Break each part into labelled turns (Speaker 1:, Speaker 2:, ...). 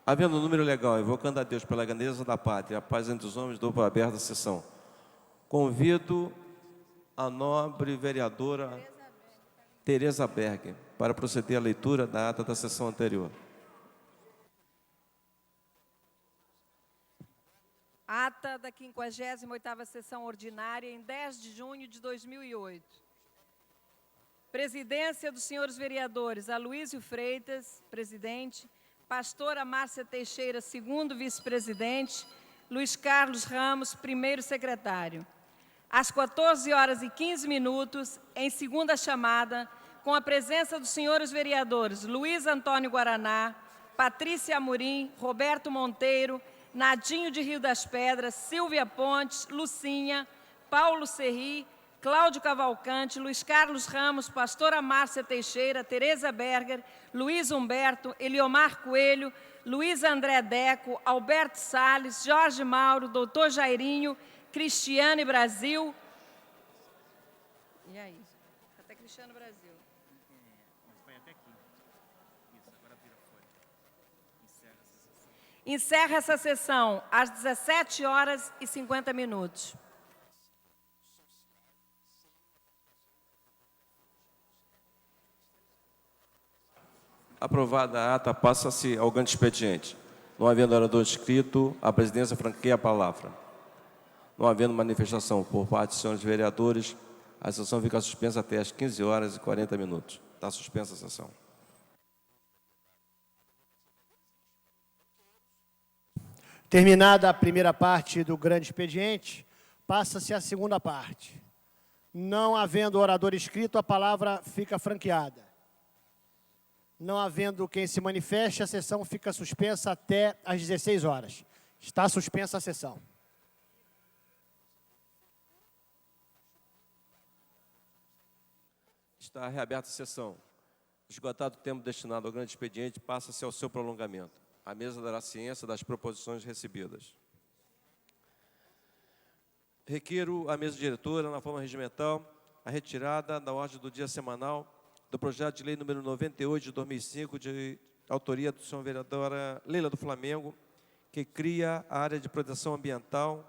Speaker 1: Havendo um número legal, invocando a Deus pela grandeza da pátria e a paz entre os homens, dou por aberta a sessão. Convido a nobre vereadora Tereza Berger para proceder à leitura da ata da sessão anterior.
Speaker 2: Ata da 58ª Sessão Ordinária, em 10 de junho de 2008. Presidência dos senhores vereadores Aloísio Freitas, presidente, pastora Márcia Teixeira, segundo vice-presidente, Luiz Carlos Ramos, primeiro secretário. Às 14h15, em segunda chamada, com a presença dos senhores vereadores Luiz Antônio Guaraná, Patrícia Amorim, Roberto Monteiro, Nadinho de Rio das Pedras, Silvia Pontes, Lucinha, Paulo Serri, Cláudio Cavalcante, Luiz Carlos Ramos, pastora Márcia Teixeira, Tereza Berger, Luiz Humberto, Eliomar Coelho, Luiz André Deco, Alberto Salles, Jorge Mauro, doutor Jairinho, Cristiane Brasil. E aí? Até Cristiano Brasil.
Speaker 3: Vai até aqui. Isso, agora vira fora. Encerra essa sessão.
Speaker 2: Encerra essa sessão às 17h50.
Speaker 1: Aprovada a ata, passa-se ao grande expediente. Não havendo orador inscrito, a presidência franqueia a palavra. Não havendo manifestação por parte dos senhores vereadores, a sessão fica suspensa até às 15h40. Está suspensa a sessão.
Speaker 4: Terminada a primeira parte do grande expediente, passa-se a segunda parte. Não havendo orador inscrito, a palavra fica franqueada. Não havendo quem se manifeste, a sessão fica suspensa até às 16 horas. Está suspensa a sessão.
Speaker 1: Está reaberta a sessão. Esgotado o tempo destinado ao grande expediente, passa-se ao seu prolongamento. A mesa dará ciência das proposições recebidas. Requeiro à mesa diretora, na forma regimental, a retirada da ordem do dia semanal do projeto de lei número 98 de 2005, de autoria do senhor vereadora Leila do Flamengo, que cria a área de proteção ambiental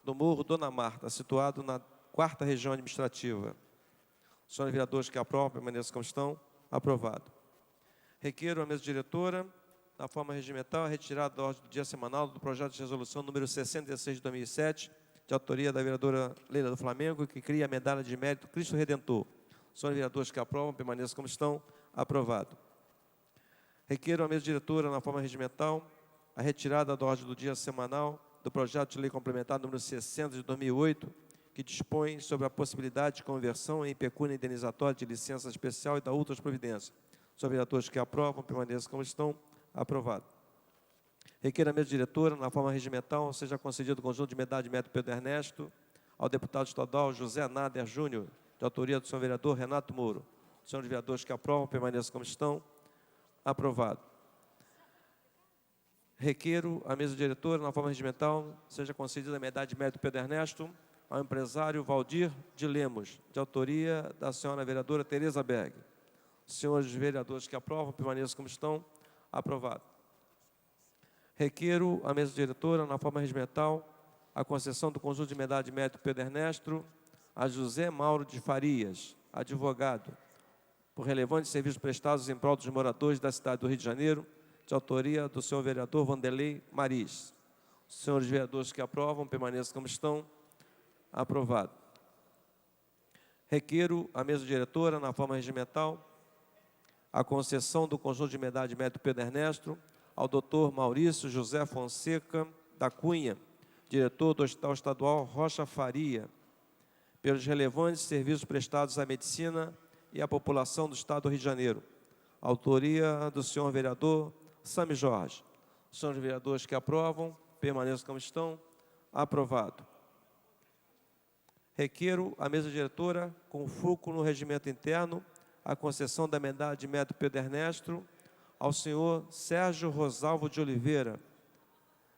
Speaker 1: do Morro Dona Marta, situado na 4ª região administrativa. Senhores vereadores que aprovam, permaneçam como estão. Aprovado. Requeiro à mesa diretora, na forma regimental, a retirada da ordem do dia semanal do projeto de resolução número 66 de 2007, de autoria da vereadora Leila do Flamengo, que cria a medalha de mérito Cristo Redentor. Senhores vereadores que aprovam, permaneçam como estão. Aprovado. Requeiro à mesa diretora, na forma regimental, a retirada da ordem do dia semanal do projeto de lei complementar número 60 de 2008, que dispõe sobre a possibilidade de conversão em pecúnia indenizatória de licença especial e da outras providências. Senhores vereadores que aprovam, permaneçam como estão. Aprovado. Requeiro à mesa diretora, na forma regimental, seja concedido o conjunto de medalha de mérito Pedro Ernesto ao deputado estadual José Nader Júnior, de autoria do senhor vereador Renato Moro. Senhores vereadores que aprovam, permaneçam como estão. Aprovado. Requeiro à mesa diretora, na forma regimental, seja concedida a medalha de mérito Pedro Ernesto ao empresário Valdir de Lemos, de autoria da senhora vereadora Tereza Berg. Senhores vereadores que aprovam, permaneçam como estão. Aprovado. Requeiro à mesa diretora, na forma regimental, a concessão do conjunto de medalha de mérito Pedro Ernesto a José Mauro de Farias, advogado, por relevantes serviços prestados em prol dos moradores da cidade do Rio de Janeiro, de autoria do senhor vereador Vanderlei Maris. Senhores vereadores que aprovam, permaneçam como estão. Aprovado. Requeiro à mesa diretora, na forma regimental, a concessão do conjunto de medalha de mérito Pedro Ernesto ao doutor Maurício José Fonseca da Cunha, diretor do Hospital Estadual Rocha Faria, pelos relevantes serviços prestados à medicina e à população do Estado do Rio de Janeiro. Autoria do senhor vereador Sami Jorge. Senhores vereadores que aprovam, permaneçam como estão. Aprovado. Requeiro à mesa diretora, com fulcro no regimento interno, a concessão da medalha de mérito Pedro Ernesto ao senhor Sérgio Rosalvo de Oliveira,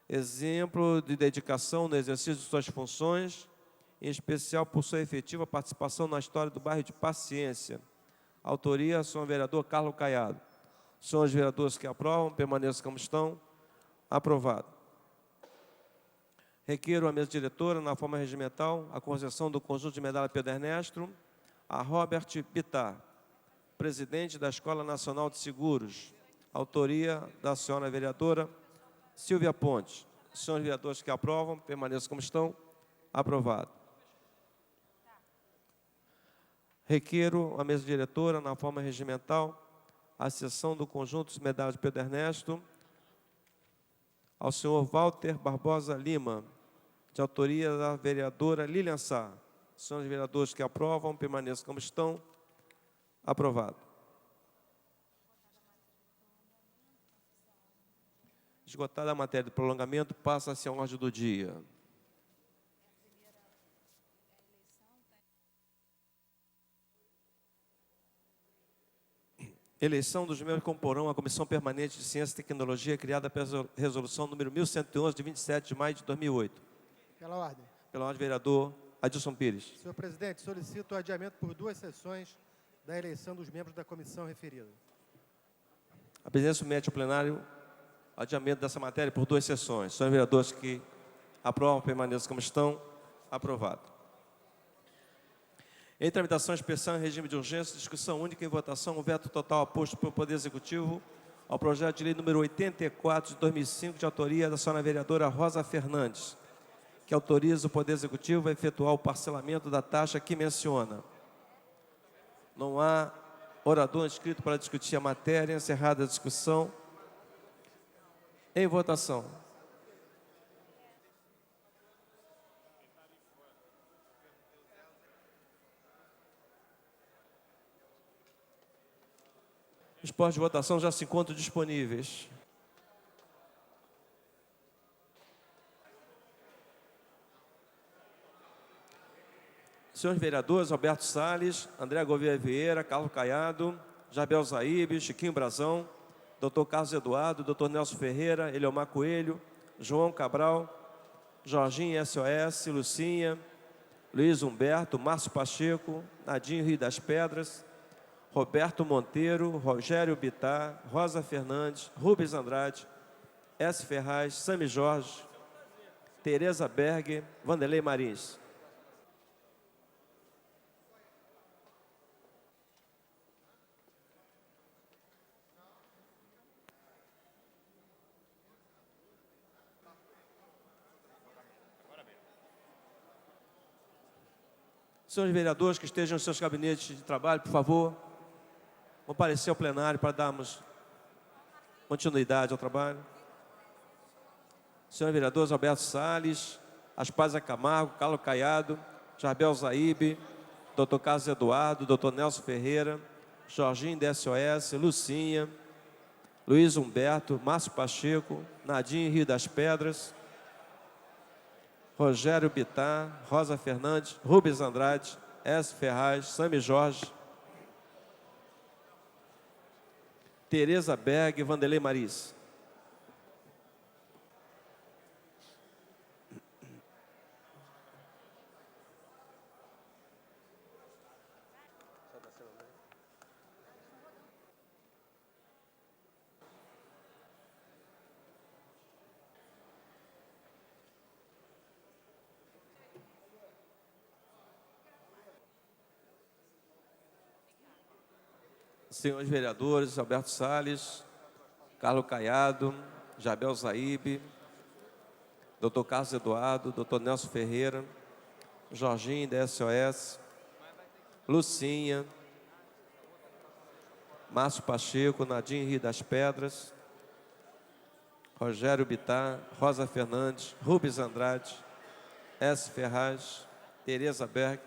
Speaker 1: exemplo de dedicação no exercício de suas funções, em especial por sua efetiva participação na história do bairro de Paciência. Autoria, senhor vereador Carlos Caiado. Senhores vereadores que aprovam, permaneçam como estão. Aprovado. Requeiro à mesa diretora, na forma regimental, a concessão do conjunto de medalha Pedro Ernesto a Robert Bittar, presidente da Escola Nacional de Seguros. Autoria da senhora vereadora Silvia Pontes. Senhores vereadores que aprovam, permaneçam como estão. Aprovado. Requeiro à mesa diretora, na forma regimental, a cessão do conjunto de medalhas Pedro Ernesto ao senhor Walter Barbosa Lima, de autoria da vereadora Lilian Sá. Senhores vereadores que aprovam, permaneçam como estão. Aprovado. Esgotada a matéria de prolongamento, passa-se a ordem do dia. Eleição dos membros que comporão a Comissão Permanente de Ciência e Tecnologia, criada pela Resolução número 1111, de 27 de maio de 2008.
Speaker 5: Pela ordem.
Speaker 1: Pela ordem, vereador Adilson Pires.
Speaker 5: Senhor presidente, solicito o adiamento por 2 sessões da eleição dos membros da comissão referida.
Speaker 1: A presidência submete ao plenário o adiamento dessa matéria por 2 sessões. Senhores vereadores que aprovam, permaneçam como estão. Aprovado. Em tramitação especial em regime de urgência, discussão única em votação, o veto total aposto pelo Poder Executivo ao projeto de lei número 84 de 2005, de autoria da senhora vereadora Rosa Fernandes, que autoriza o Poder Executivo a efetuar o parcelamento da taxa que menciona. Não há orador inscrito para discutir a matéria. Encerrada a discussão. Em votação. Os postos de votação já se encontram disponíveis. Senhores vereadores, Alberto Salles, André Gouveia Vieira, Carlos Caiado, Jabel Zaíbe, Chiquinho Brazão, Dr. Carlos Eduardo, Dr. Nelson Ferreira, Eliomar Coelho, João Cabral, Jorginho SOS, Lucinha, Luiz Humberto, Márcio Pacheco, Nadinho Rio das Pedras, Roberto Monteiro, Rogério Bittar, Rosa Fernandes, Rubens Andrade, S. Ferraz, Sami Jorge, Tereza Berger, Vanderlei Marins. Senhores vereadores que estejam em seus gabinetes de trabalho, por favor, comparecer ao plenário para darmos continuidade ao trabalho. Senhores vereadores Alberto Salles, Aspásia Camargo, Carlos Caiado, Jabel Zaíbe, Dr. Carlos Eduardo, Dr. Nelson Ferreira, Jorginho da SOS, Lucinha, Luiz Humberto, Márcio Pacheco, Nadinho Rio das Pedras, Rogério Bittar, Rosa Fernandes, Rubens Andrade, S. Ferraz, Sami Jorge, Tereza Berg, Vanderlei Maris. Senhores vereadores, Alberto Salles, Carlos Caiado, Jabel Zaíbe, Dr. Carlos Eduardo, Dr. Nelson Ferreira, Jorginho da SOS, Lucinha, Márcio Pacheco, Nadinho Rio das Pedras, Rogério Bittar, Rosa Fernandes, Rubens Andrade, S. Ferraz, Tereza Berg,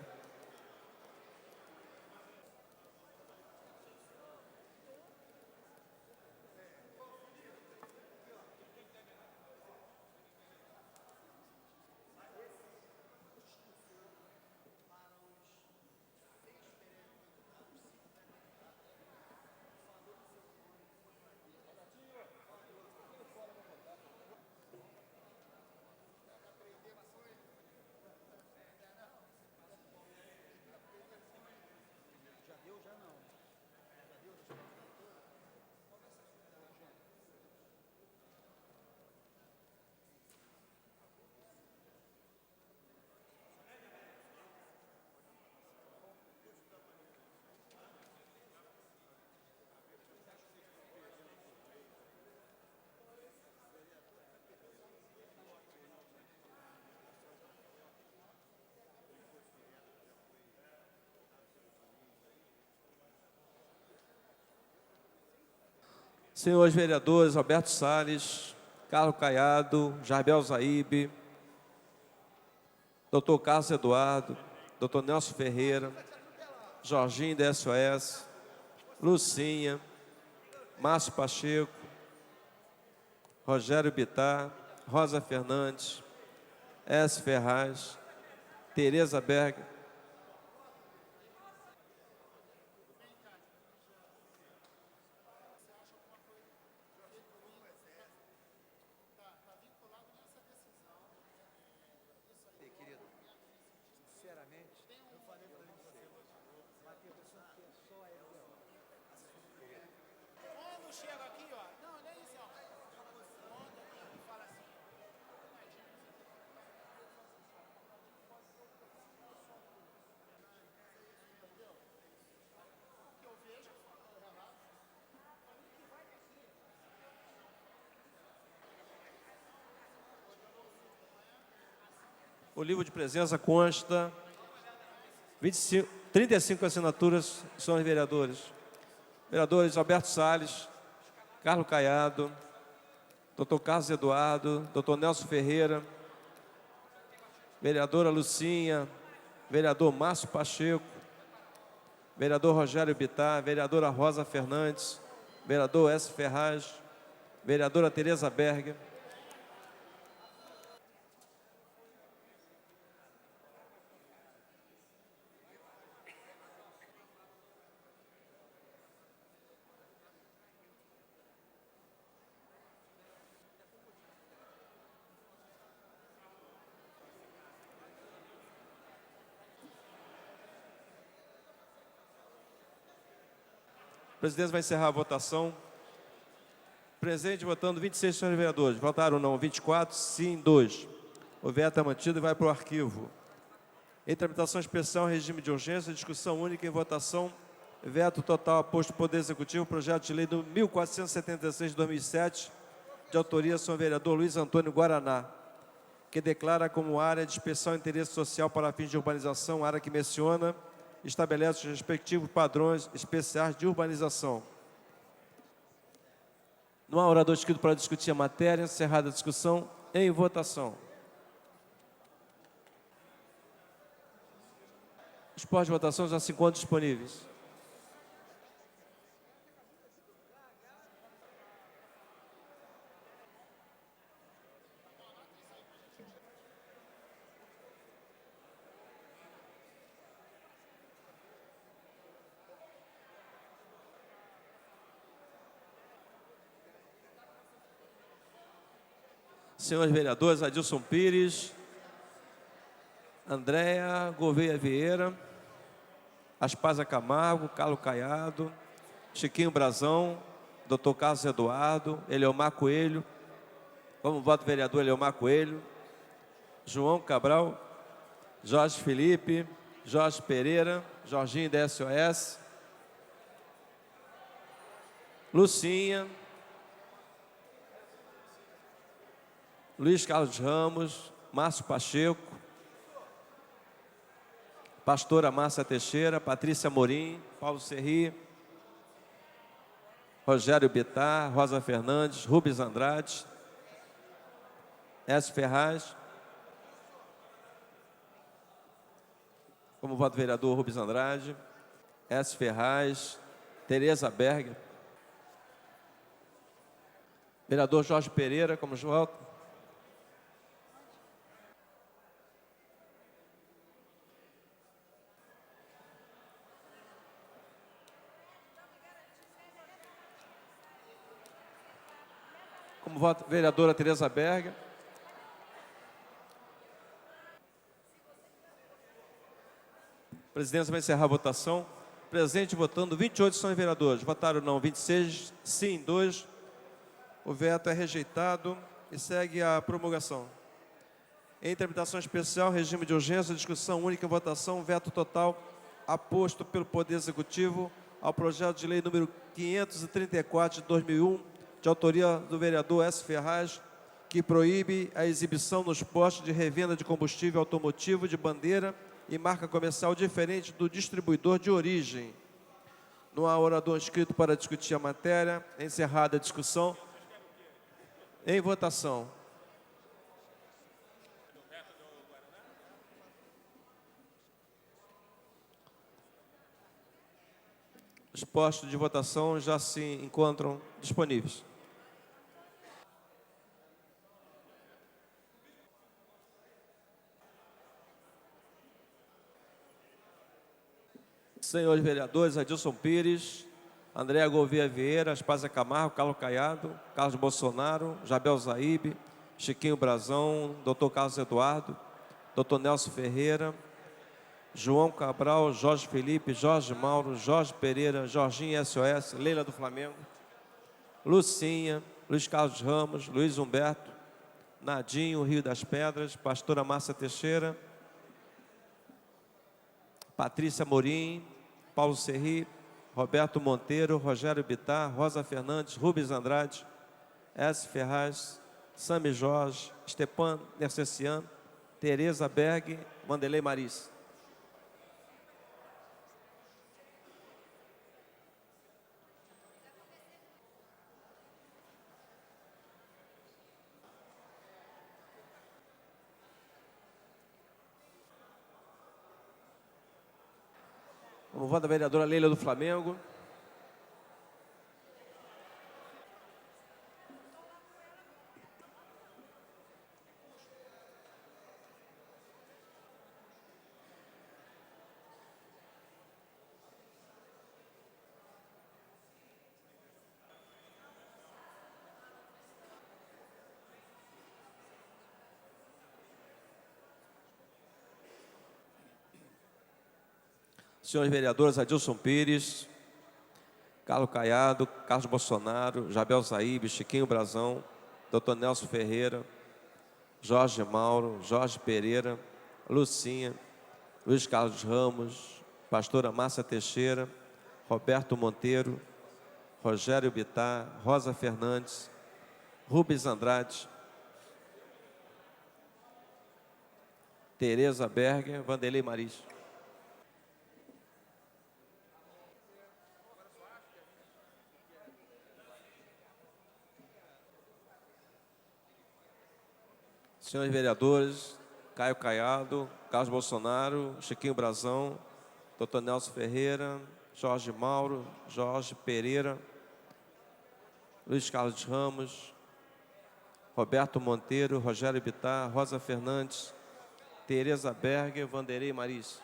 Speaker 1: Senhores vereadores Alberto Salles, Carlos Caiado, Jarbel Zaíbe, Dr. Carlos Eduardo, Dr. Nelson Ferreira, Jorginho da SOS, Lucinha, Márcio Pacheco, Rogério Bittar, Rosa Fernandes, S. Ferraz, Tereza Berger, o livro de presença consta 35 assinaturas, senhores vereadores. Vereadores Alberto Salles, Carlos Caiado, Dr. Carlos Eduardo, Dr. Nelson Ferreira, vereadora Lucinha, vereador Márcio Pacheco, vereador Rogério Bittar, vereadora Rosa Fernandes, vereador S. Ferraz, vereadora Tereza Berger, o presidente vai encerrar a votação. Presente, votando 26 senhores vereadores. Votaram não 24, sim 2. O veto é mantido e vai para o arquivo. Em tramitação especial, regime de urgência, discussão única em votação, veto total aposto do Poder Executivo, projeto de lei do 1476 de 2007, de autoria do senhor vereador Luiz Antônio Guaraná, que declara como área de especial interesse social para fins de urbanização, área que menciona, estabelece os respectivos padrões especiais de urbanização. Não há orador inscrito para discutir a matéria. Encerrada a discussão, em votação. Os postos de votação já se encontram disponíveis. Senhores vereadores Adilson Pires, Andréa Gouveia Vieira, Aspasia Camargo, Carlos Caiado, Chiquinho Brazão, Dr. Carlos Eduardo, Eleomar Coelho, como voto vereador Eleomar Coelho, João Cabral, Jorge Felipe, Jorge Pereira, Jorginho da SOS, Lucinha, Luiz Carlos Ramos, Márcio Pacheco, pastora Márcia Teixeira, Patrícia Morim, Paulo Serri, Rogério Bittar, Rosa Fernandes, Rubens Andrade, S. Ferraz, como voto vereador Rubens Andrade, S. Ferraz, Tereza Berger, vereador Jorge Pereira, como voto. Como voto vereadora Tereza Berger. A presidência vai encerrar a votação. Presente votando 28 senhores vereadores. Votaram não 26, sim 2. O veto é rejeitado e segue a promulgação. Em tramitação especial, regime de urgência, discussão única, votação, veto total aposto pelo Poder Executivo ao projeto de lei número 534 de 2001, de autoria do vereador S. Ferraz, que proíbe a exibição nos postos de revenda de combustível automotivo de bandeira e marca comercial diferente do distribuidor de origem. Não há orador inscrito para discutir a matéria. Encerrada a discussão. Em votação. Os postos de votação já se encontram disponíveis. Senhores vereadores, Adilson Pires, Andréa Gouveia Vieira, Aspásia Camargo, Carlos Caiado, Carlos Bolsonaro, Jabel Zaíbe, Chiquinho Brazão, Dr. Carlos Eduardo, Dr. Nelson Ferreira, João Cabral, Jorge Felipe, Jorge Mauro, Jorge Pereira, Jorginho SOS, Leila do Flamengo, Lucinha, Luiz Carlos Ramos, Luiz Humberto, Nadinho, Rio das Pedras, Pastora Márcia Teixeira, Patrícia Morim, Paulo Serri, Roberto Monteiro, Rogério Bittar, Rosa Fernandes, Rubens Andrade, S. Ferraz, Sami Jorge, Stepan Nercessiano, Tereza Berg, Vanderlei Maris. O voto da vereadora Leila do Flamengo. Senhores vereadores, Adilson Pires, Carlos Caiado, Carlos Bolsonaro, Jabel Zaíbe, Chiquinho Brazão, Dr. Nelson Ferreira, Jorge Mauro, Jorge Pereira, Lucinha, Luiz Carlos Ramos, Pastora Márcia Teixeira, Roberto Monteiro, Rogério Bittar, Rosa Fernandes, Rubens Andrade, Tereza Berger, Vanderlei Maris. Senhores vereadores, Caio Caiado, Carlos Bolsonaro, Chiquinho Brazão, Dr. Nelson Ferreira, Jorge Mauro, Jorge Pereira, Luiz Carlos Ramos, Roberto Monteiro, Rogério Bittar, Rosa Fernandes, Tereza Berger, Vanderlei Maris.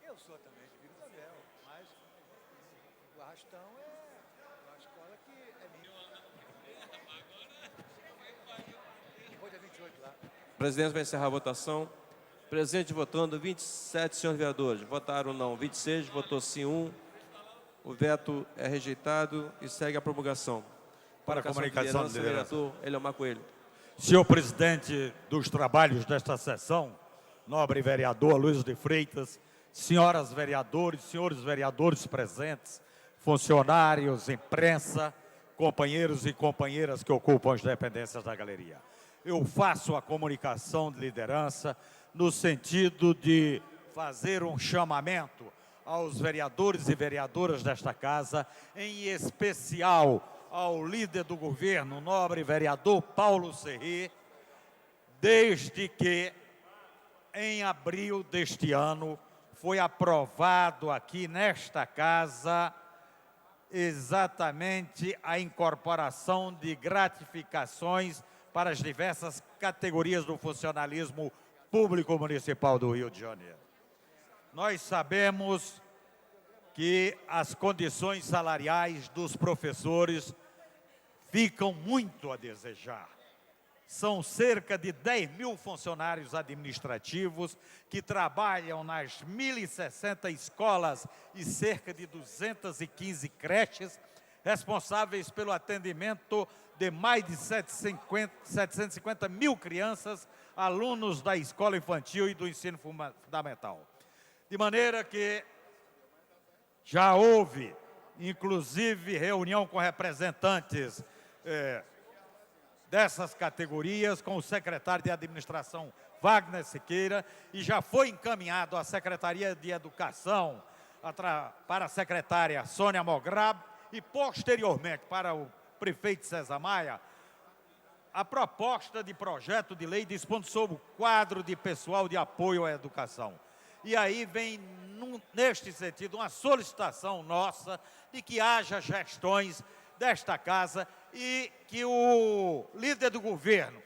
Speaker 6: Eu sou também de Vila Isabel, mas o arrastão é uma escola que é minha. Depois dia 28 lá.
Speaker 1: O presidente vai encerrar a votação. Presente votando 27 senhores vereadores. Votaram não 26, votou sim 1. O veto é rejeitado e segue a promulgação.
Speaker 7: Para a comunicação de liderança.
Speaker 1: Vereador Eliomar Coelho.
Speaker 7: Senhor presidente dos trabalhos desta sessão, nobre vereador Luiz de Freitas, senhoras vereadores, senhores vereadores presentes, funcionários, imprensa, companheiros e companheiras que ocupam as dependências da galeria. Eu faço a comunicação de liderança no sentido de fazer um chamamento aos vereadores e vereadoras desta casa, em especial ao líder do governo, nobre vereador Paulo Serri, desde que em abril deste ano foi aprovado aqui nesta casa exatamente a incorporação de gratificações para as diversas categorias do funcionalismo público municipal do Rio de Janeiro. Nós sabemos que as condições salariais dos professores ficam muito a desejar. São cerca de 10 mil funcionários administrativos que trabalham nas 1.060 escolas e cerca de 215 creches, responsáveis pelo atendimento de mais de 750 mil crianças, alunos da escola infantil e do ensino fundamental. De maneira que já houve, inclusive, reunião com representantes dessas categorias com o secretário de Administração, Wagner Siqueira, e já foi encaminhado à Secretaria de Educação para a secretária Sônia Mograb e, posteriormente, para o prefeito César Maia, a proposta de projeto de lei dispondo sobre o quadro de pessoal de apoio à educação. E aí vem, neste sentido, uma solicitação nossa de que haja gestões desta casa e que o líder do governo,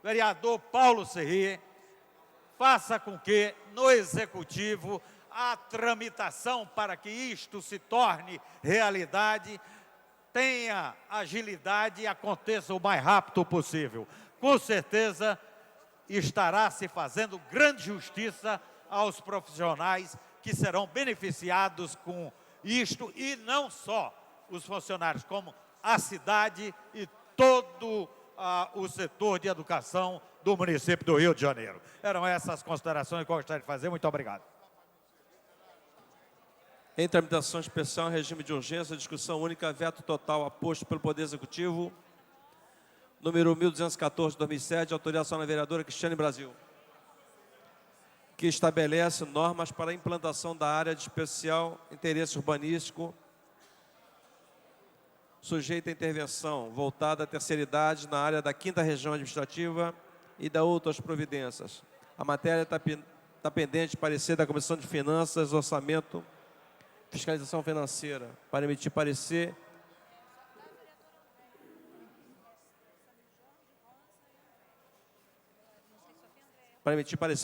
Speaker 7: vereador Paulo Serri, faça com que, no Executivo, a tramitação para que isto se torne realidade tenha agilidade e aconteça o mais rápido possível. Com certeza, estará se fazendo grande justiça aos profissionais que serão beneficiados com isto, e não só os funcionários, como a cidade e todo o setor de educação do município do Rio de Janeiro. Eram essas considerações que eu gostaria de fazer. Muito obrigado.
Speaker 1: Em tramitação especial, em regime de urgência, discussão única, veto total aposto pelo Poder Executivo, número 1214, 2007, autorização da vereadora Cristiane Brasil, que estabelece normas para a implantação da área de especial interesse urbanístico sujeita à intervenção voltada à terceira idade na área da 5ª região administrativa e da outras providências. A matéria está pendente de parecer da Comissão de Finanças, Orçamento, Fiscalização Financeira. Para emitir parecer,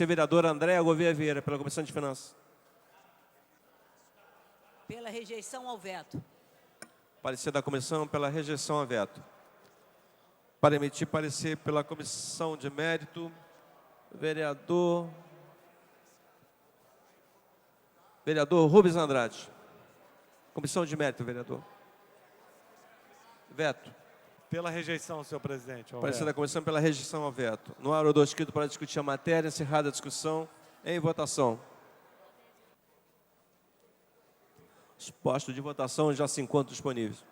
Speaker 1: vereadora Andréa Gouveia Vieira, pela Comissão de Finanças.
Speaker 8: Pela rejeição ao veto.
Speaker 1: Parecer da comissão pela rejeição ao veto. Para emitir parecer pela Comissão de Mérito, vereador Rubens Andrade. Comissão de Mérito, vereador. Veto.
Speaker 9: Pela rejeição, senhor presidente.
Speaker 1: Parecer da comissão pela rejeição ao veto. No ar, orador escrito para discutir a matéria. Encerrada a discussão. Em votação. Os postos de votação já se encontram disponíveis.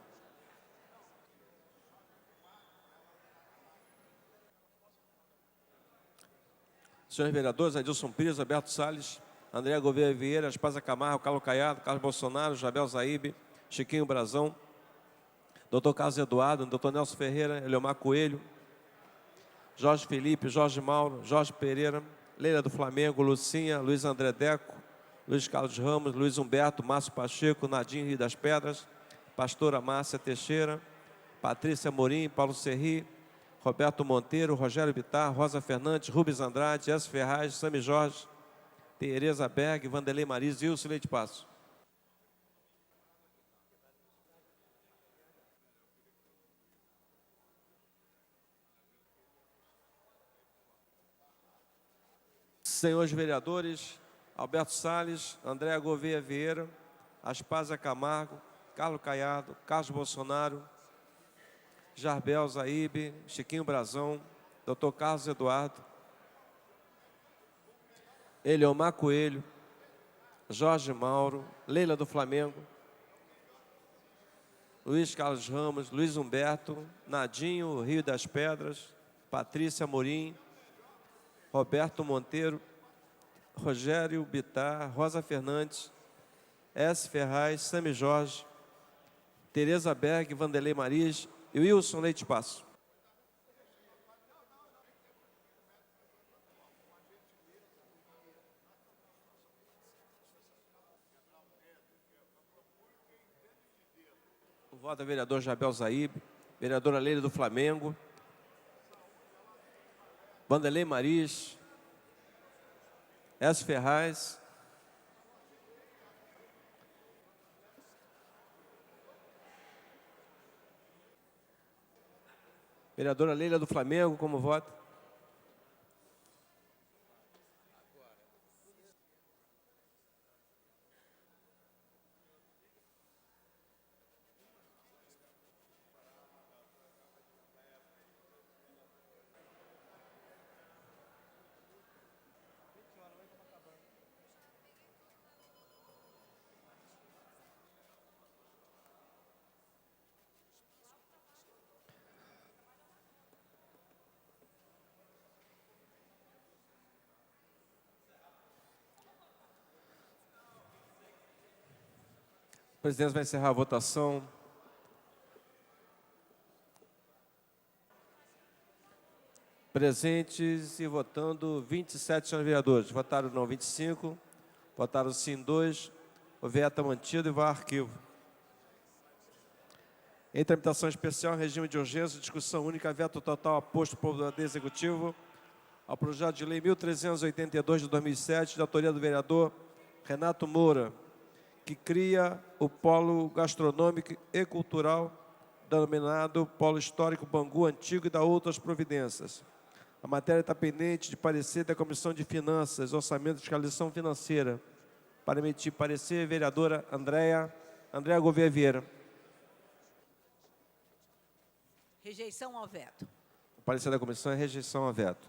Speaker 1: Senhores vereadores, Adilson Pires, Alberto Salles, Andréa Gouveia Vieira, Aspasa Camargo, Carlos Caiado, Carlos Bolsonaro, Jabel Zaíbe, Chiquinho Brazão, Dr. Carlos Eduardo, Dr. Nelson Ferreira, Eliomar Coelho, Jorge Felipe, Jorge Mauro, Jorge Pereira, Leila do Flamengo, Lucinha, Luiz André Deco, Luiz Carlos Ramos, Luiz Humberto, Márcio Pacheco, Nadim Rio das Pedras, Pastora Márcia Teixeira, Patrícia Morim, Paulo Serri, Roberto Monteiro, Rogério Bittar, Rosa Fernandes, Rubens Andrade, S. Ferraz, Sami Jorge, Tereza Berg, Vanderlei Mariz e Wilson Leite Passo. Senhores vereadores, Alberto Salles, Andréa Gouveia Vieira, Aspasa Camargo, Carlos Caiado, Carlos Bolsonaro, Jarbel Zaíbe, Chiquinho Brazão, Dr. Carlos Eduardo, Eliomar Coelho, Jorge Mauro, Leila do Flamengo, Luiz Carlos Ramos, Luiz Humberto, Nadinho Rio das Pedras, Patrícia Morim, Roberto Monteiro, Rogério Bittar, Rosa Fernandes, S. Ferraz, Sami Jorge, Tereza Berg, Vanderlei Mariz e Wilson Leite Passo. O voto é vereador Jabel Zaíbe, vereadora Leila do Flamengo, Vanderlei Mariz, S. Ferraz, vereadora Leila do Flamengo, como vota? A presidência vai encerrar a votação. Presentes e votando 27 senhores vereadores. Votaram não 25, votaram sim 2. O veto é mantido e vai ao arquivo. Em tramitação especial, em regime de urgência, discussão única, veto total aposto pelo Poder Executivo ao projeto de lei 1382 de 2007, de autoria do vereador Renato Moura, que cria o Polo Gastronômico e Cultural, denominado Polo Histórico Bangu Antigo e da outras providências. A matéria está pendente de parecer da Comissão de Finanças, Orçamento e Fiscalização Financeira. Para emitir parecer, vereadora Andréa Gouveia Vieira.
Speaker 8: Rejeição ao veto.
Speaker 1: O parecer da comissão é rejeição ao veto.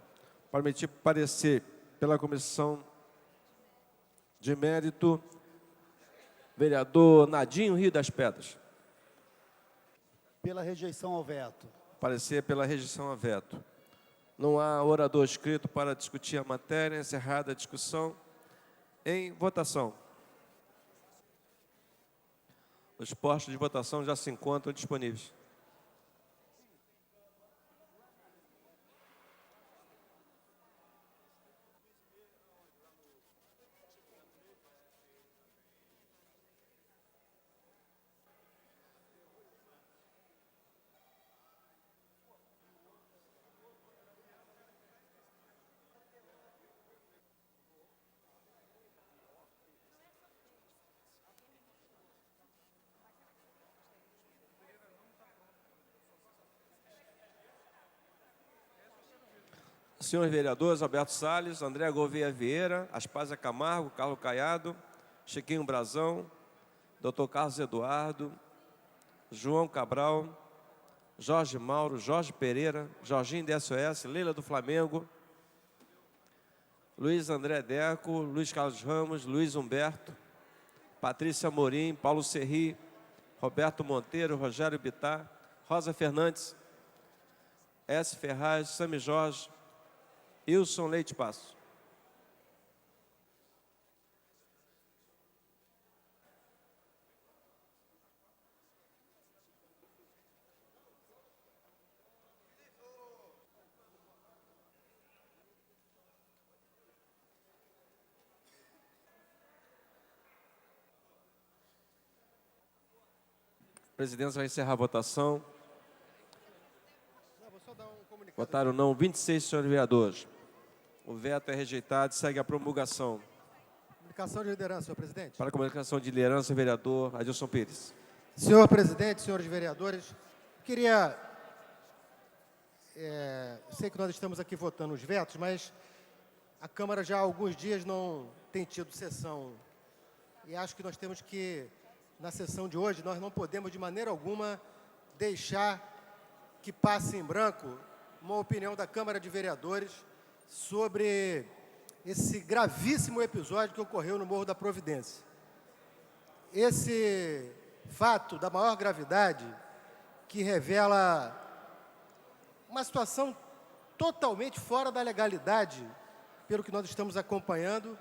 Speaker 1: Para emitir parecer pela Comissão de Mérito, vereador Nadinho Rio das Pedras.
Speaker 6: Pela rejeição ao veto.
Speaker 1: Parecer pela rejeição ao veto. Não há orador escrito para discutir a matéria. Encerrada a discussão. Em votação. Os postos de votação já se encontram disponíveis. Senhores vereadores, Alberto Salles, André Gouveia Vieira, Aspásia Camargo, Carlos Caiado, Chiquinho Brazão, Dr. Carlos Eduardo, João Cabral, Jorge Mauro, Jorge Pereira, Jorginho DSOS, Leila do Flamengo, Luiz André Deco, Luiz Carlos Ramos, Luiz Humberto, Patrícia Morim, Paulo Serri, Roberto Monteiro, Rogério Bittar, Rosa Fernandes, S. Ferraz, Sami Jorge, Wilson Leite Passo. A presidência vai encerrar a votação. Votaram não 26 senhores vereadores. O veto é rejeitado e segue a promulgação.
Speaker 5: Comunicação de liderança, senhor presidente.
Speaker 1: Para a comunicação de liderança, o vereador Adilson Pires.
Speaker 5: Senhor presidente, senhores vereadores, queria... sei que nós estamos aqui votando os vetos, mas a Câmara já há alguns dias não tem tido sessão. E acho que nós temos que, na sessão de hoje, nós não podemos de maneira alguma deixar que passe em branco uma opinião da Câmara de Vereadores sobre esse gravíssimo episódio que ocorreu no Morro da Providência. Esse fato da maior gravidade, que revela uma situação totalmente fora da legalidade, pelo que nós estamos acompanhando,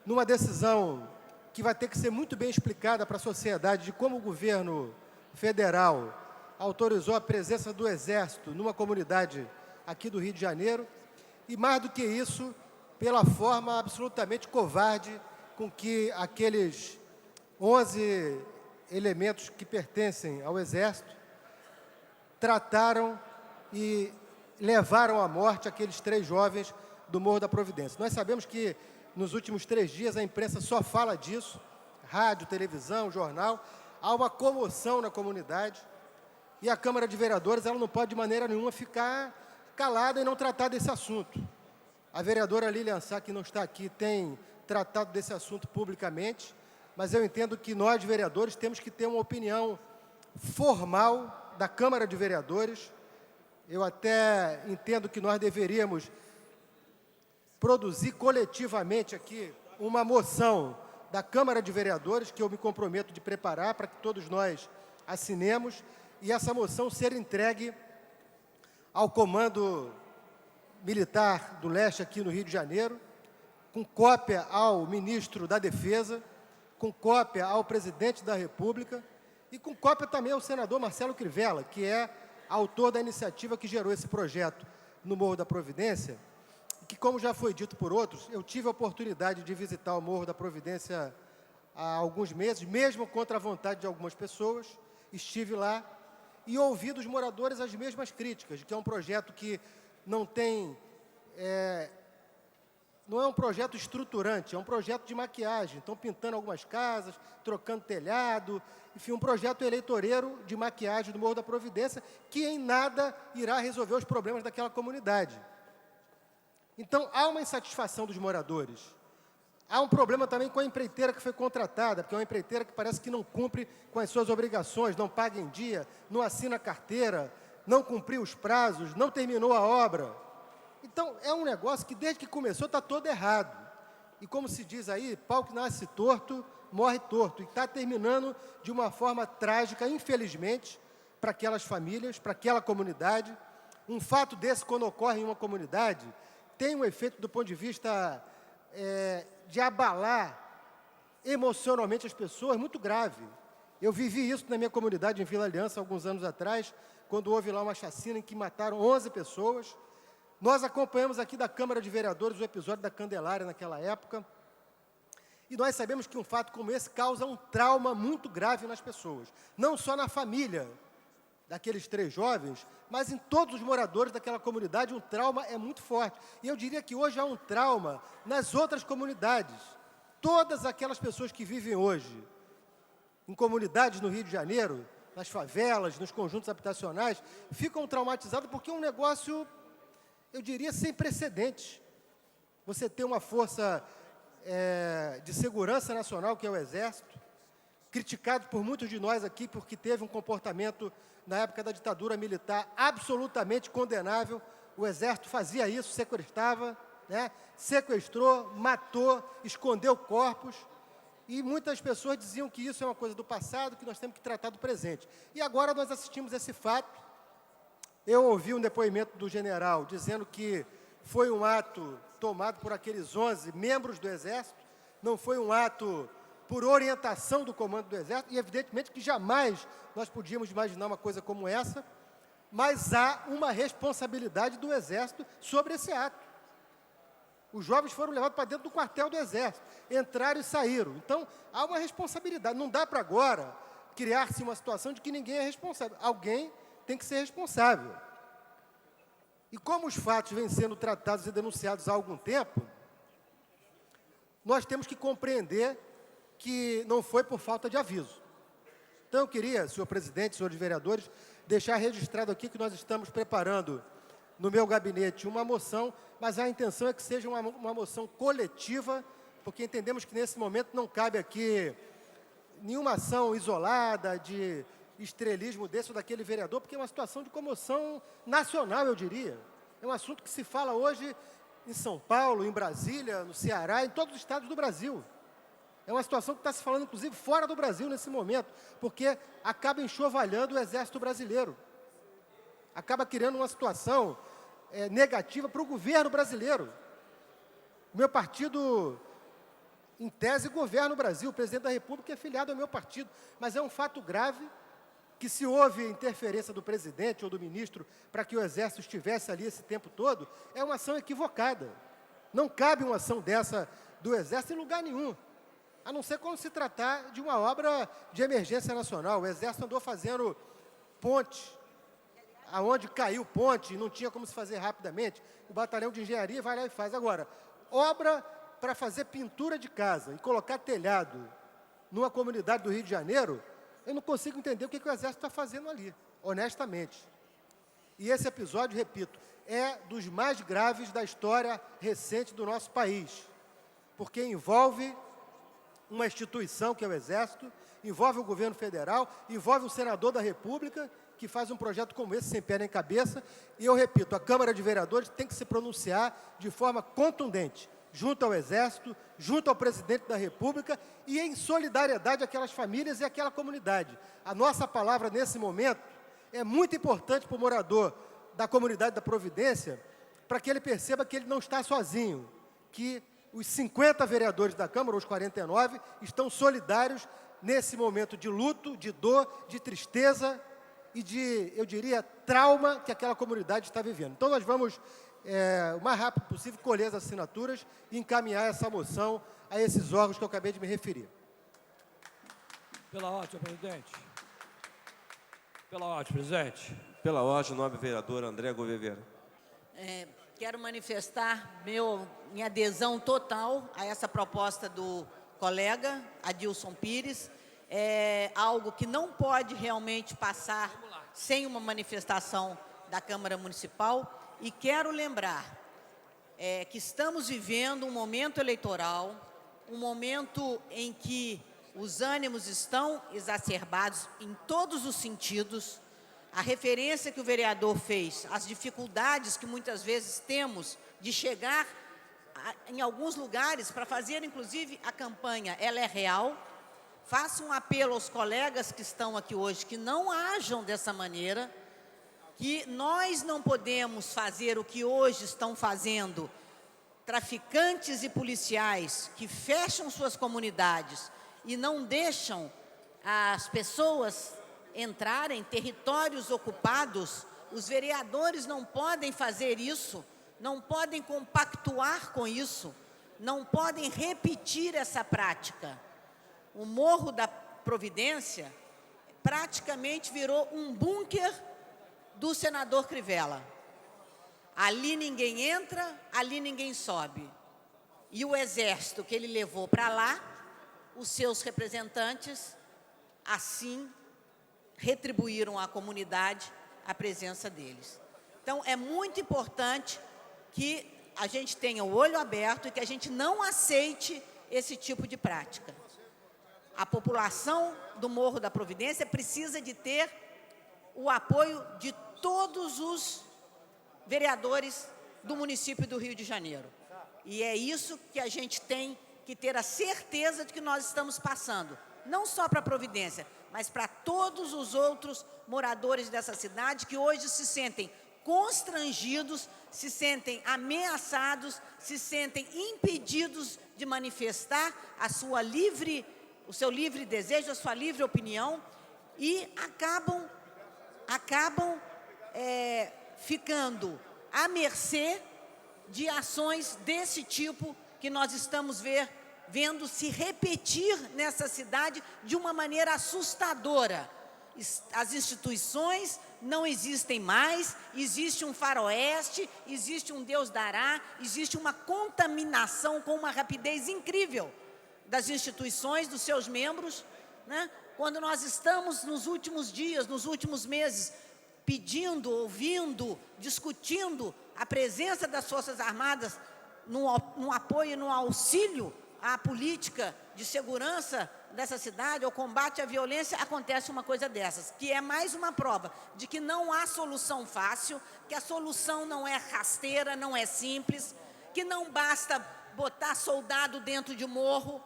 Speaker 5: numa decisão que vai ter que ser muito bem explicada para a sociedade de como o governo federal autorizou a presença do Exército numa comunidade aqui do Rio de Janeiro, e mais do que isso, pela forma absolutamente covarde com que aqueles 11 elementos que pertencem ao Exército trataram e levaram à morte aqueles 3 jovens do Morro da Providência. Nós sabemos que nos últimos 3 dias a imprensa só fala disso, rádio, televisão, jornal, há uma comoção na comunidade e a Câmara de Vereadores ela não pode de maneira nenhuma ficar calada e não tratar desse assunto. A vereadora Lilian Sá, que não está aqui, tem tratado desse assunto publicamente, mas eu entendo que nós, vereadores, temos que ter uma opinião formal da Câmara de Vereadores. Eu até entendo que nós deveríamos produzir coletivamente aqui uma moção da Câmara de Vereadores, que eu me comprometo de preparar para que todos nós assinemos, e essa moção ser entregue ao Comando Militar do Leste aqui no Rio de Janeiro, com cópia ao Ministro da Defesa, com cópia ao presidente da República e com cópia também ao senador Marcelo Crivella, que é autor da iniciativa que gerou esse projeto no Morro da Providência, e que, como já foi dito por outros, eu tive a oportunidade de visitar o Morro da Providência há alguns meses, mesmo contra a vontade de algumas pessoas, estive lá e ouvi dos moradores as mesmas críticas, de que é um projeto que não tem... não é um projeto estruturante, é um projeto de maquiagem. Estão pintando algumas casas, trocando telhado, enfim, um projeto eleitoreiro de maquiagem do Morro da Providência, que em nada irá resolver os problemas daquela comunidade. Então, há uma insatisfação dos moradores. Há um problema também com a empreiteira que foi contratada, porque é uma empreiteira que parece que não cumpre com as suas obrigações, não paga em dia, não assina carteira, não cumpriu os prazos, não terminou a obra. Então, é um negócio que, desde que começou, está todo errado. E, como se diz aí, pau que nasce torto, morre torto. E está terminando de uma forma trágica, infelizmente, para aquelas famílias, para aquela comunidade. Um fato desse, quando ocorre em uma comunidade, tem um efeito do ponto de vista de abalar emocionalmente as pessoas muito grave. Eu vivi isso na minha comunidade, em Vila Aliança, alguns anos atrás, quando houve lá uma chacina em que mataram 11 pessoas. Nós acompanhamos aqui da Câmara de Vereadores o episódio da Candelária naquela época, e nós sabemos que um fato como esse causa um trauma muito grave nas pessoas, não só na família daqueles 3 jovens, mas em todos os moradores daquela comunidade. Um trauma é muito forte. E eu diria que hoje há um trauma nas outras comunidades. Todas aquelas pessoas que vivem hoje em comunidades no Rio de Janeiro, nas favelas, nos conjuntos habitacionais, ficam traumatizados porque é um negócio, eu diria, sem precedentes. Você tem uma força de segurança nacional, que é o Exército, criticado por muitos de nós aqui, porque teve um comportamento, na época da ditadura militar, absolutamente condenável. O Exército fazia isso, sequestrava, sequestrou, matou, escondeu corpos, e muitas pessoas diziam que isso é uma coisa do passado, que nós temos que tratar do presente. E agora nós assistimos esse fato. Eu ouvi um depoimento do general dizendo que foi um ato tomado por aqueles 11 membros do Exército, não foi um ato por orientação do comando do Exército, e evidentemente que jamais nós podíamos imaginar uma coisa como essa, mas há uma responsabilidade do Exército sobre esse ato. Os jovens foram levados para dentro do quartel do Exército, entraram e saíram. Então, há uma responsabilidade. Não dá para agora criar-se uma situação de que ninguém é responsável. Alguém tem que ser responsável. E como os fatos vêm sendo tratados e denunciados há algum tempo, nós temos que compreender que não foi por falta de aviso. Então, eu queria, senhor presidente, senhores vereadores, deixar registrado aqui que nós estamos preparando no meu gabinete uma moção, mas a intenção é que seja uma moção coletiva, porque entendemos que nesse momento não cabe aqui nenhuma ação isolada de estrelismo desse ou daquele vereador, porque é uma situação de comoção nacional, eu diria. É um assunto que se fala hoje em São Paulo, em Brasília, no Ceará, em todos os estados do Brasil. É uma situação que está se falando, inclusive, fora do Brasil nesse momento, porque acaba enxovalhando o Exército Brasileiro. Acaba criando uma situação negativa para o governo brasileiro. O meu partido, em tese, governa o Brasil. O presidente da República é filiado ao meu partido. Mas é um fato grave que, se houve interferência do presidente ou do ministro para que o Exército estivesse ali esse tempo todo, é uma ação equivocada. Não cabe uma ação dessa do Exército em lugar nenhum, a não ser quando se tratar de uma obra de emergência nacional. O Exército andou fazendo ponte, aonde caiu ponte e não tinha como se fazer rapidamente. O batalhão de engenharia vai lá e faz. Agora, obra para fazer pintura de casa e colocar telhado numa comunidade do Rio de Janeiro, eu não consigo entender o que o Exército está fazendo ali, honestamente. E esse episódio, repito, é dos mais graves da história recente do nosso país, porque envolve uma instituição, que é o Exército, envolve o governo federal, envolve um senador da República, que faz um projeto como esse, sem pé nem cabeça. E eu repito, a Câmara de Vereadores tem que se pronunciar de forma contundente, junto ao Exército, junto ao presidente da República e em solidariedade àquelas famílias e àquela comunidade. A nossa palavra, nesse momento, é muito importante para o morador da comunidade da Providência, para que ele perceba que ele não está sozinho, que os 50 vereadores da Câmara, os 49, estão solidários nesse momento de luto, de dor, de tristeza e de, eu diria, trauma que aquela comunidade está vivendo. Então, nós vamos, o mais rápido possível, colher as assinaturas e encaminhar essa moção a esses órgãos que eu acabei de me referir.
Speaker 10: Pela ordem, senhor presidente. Pela ordem, presidente.
Speaker 1: Pela ordem, o nobre vereador André Gouveia Vieira.
Speaker 8: Quero manifestar minha adesão total a essa proposta do colega Adilson Pires. É algo que não pode realmente passar sem uma manifestação da Câmara Municipal. E quero lembrar que estamos vivendo um momento eleitoral, um momento em que os ânimos estão exacerbados em todos os sentidos. A referência que o vereador fez, as dificuldades que muitas vezes temos de chegar em alguns lugares para fazer, inclusive, a campanha, ela é real. Faço um apelo aos colegas que estão aqui hoje, que não ajam dessa maneira, que nós não podemos fazer o que hoje estão fazendo traficantes e policiais que fecham suas comunidades e não deixam as pessoas entrarem, territórios ocupados. Os vereadores não podem fazer isso, não podem compactuar com isso, não podem repetir essa prática. O Morro da Providência praticamente virou um bunker do senador Crivella. Ali ninguém entra, ali ninguém sobe. E o exército que ele levou para lá, os seus representantes, assim, retribuíram à comunidade a presença deles. Então, é muito importante que a gente tenha o olho aberto e que a gente não aceite esse tipo de prática. A população do Morro da Providência precisa de ter o apoio de todos os vereadores do município do Rio de Janeiro. E é isso que a gente tem que ter a certeza de que nós estamos passando, não só para a Providência, mas para todos os outros moradores dessa cidade que hoje se sentem constrangidos, se sentem ameaçados, se sentem impedidos de manifestar o seu livre desejo, a sua livre opinião, e acabam ficando à mercê de ações desse tipo que nós estamos vendo se repetir nessa cidade de uma maneira assustadora. As instituições não existem mais, existe um faroeste, existe um Deus dará, existe uma contaminação com uma rapidez incrível das instituições, dos seus membros, né? Quando nós estamos nos últimos dias, nos últimos meses, pedindo, ouvindo, discutindo a presença das Forças Armadas no apoio e no auxílio à política de segurança dessa cidade, ao combate à violência, acontece uma coisa dessas, que é mais uma prova de que não há solução fácil, que a solução não é rasteira, não é simples, que não basta botar soldado dentro de morro,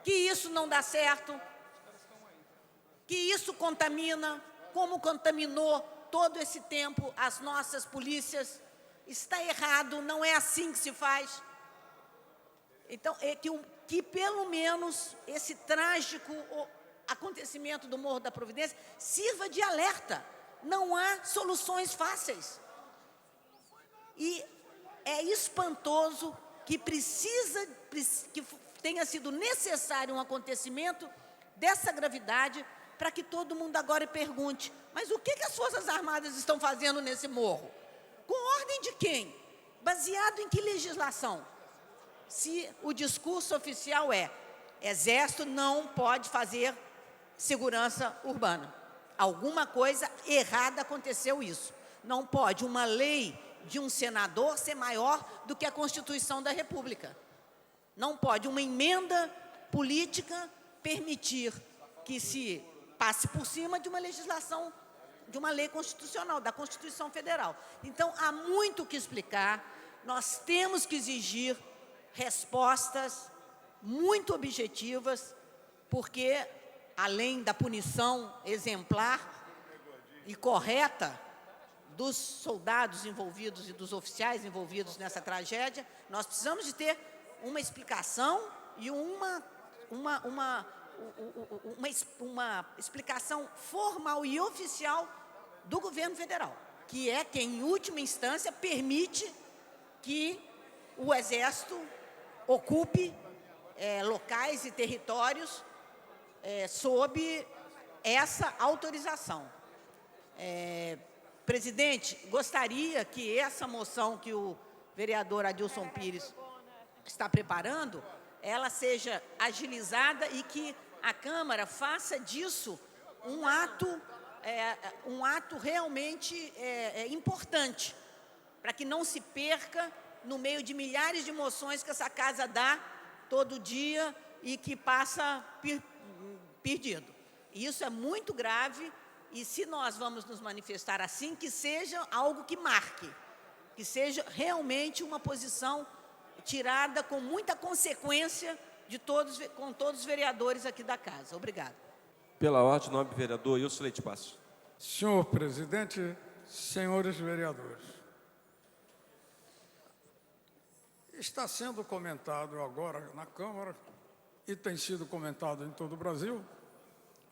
Speaker 8: que isso não dá certo, que isso contamina, como contaminou todo esse tempo as nossas polícias. Está errado, não é assim que se faz. Então, que pelo menos esse trágico acontecimento do Morro da Providência sirva de alerta. Não há soluções fáceis. E é espantoso que que tenha sido necessário um acontecimento dessa gravidade para que todo mundo agora pergunte: mas o que as Forças Armadas estão fazendo nesse morro? Com ordem de quem? Baseado em que legislação? Se o discurso oficial é: Exército não pode fazer segurança urbana. Alguma coisa errada aconteceu isso. Não pode uma lei de um senador ser maior do que a Constituição da República. Não pode uma emenda política permitir que se passe por cima de uma legislação, de uma lei constitucional, da Constituição Federal. Então, há muito o que explicar. Nós temos que exigir respostas muito objetivas, porque, além da punição exemplar e correta dos soldados envolvidos e dos oficiais envolvidos nessa tragédia, nós precisamos de ter uma explicação e uma explicação formal e oficial do governo federal, que é quem, em última instância, permite que o Exército ocupe locais e territórios sob essa autorização. Presidente, gostaria que essa moção que o vereador Adilson Pires está preparando, ela seja agilizada e que a Câmara faça disso um ato realmente importante, para que não se perca no meio de milhares de moções que essa casa dá todo dia e que passa perdido. Isso é muito grave e, se nós vamos nos manifestar assim, que seja algo que marque, que seja realmente uma posição tirada com muita consequência com todos os vereadores aqui da casa. Obrigada.
Speaker 1: Pela ordem, o nome do vereador Wilson Leite Passo.
Speaker 11: Senhor presidente, senhores vereadores, está sendo comentado agora na Câmara e tem sido comentado em todo o Brasil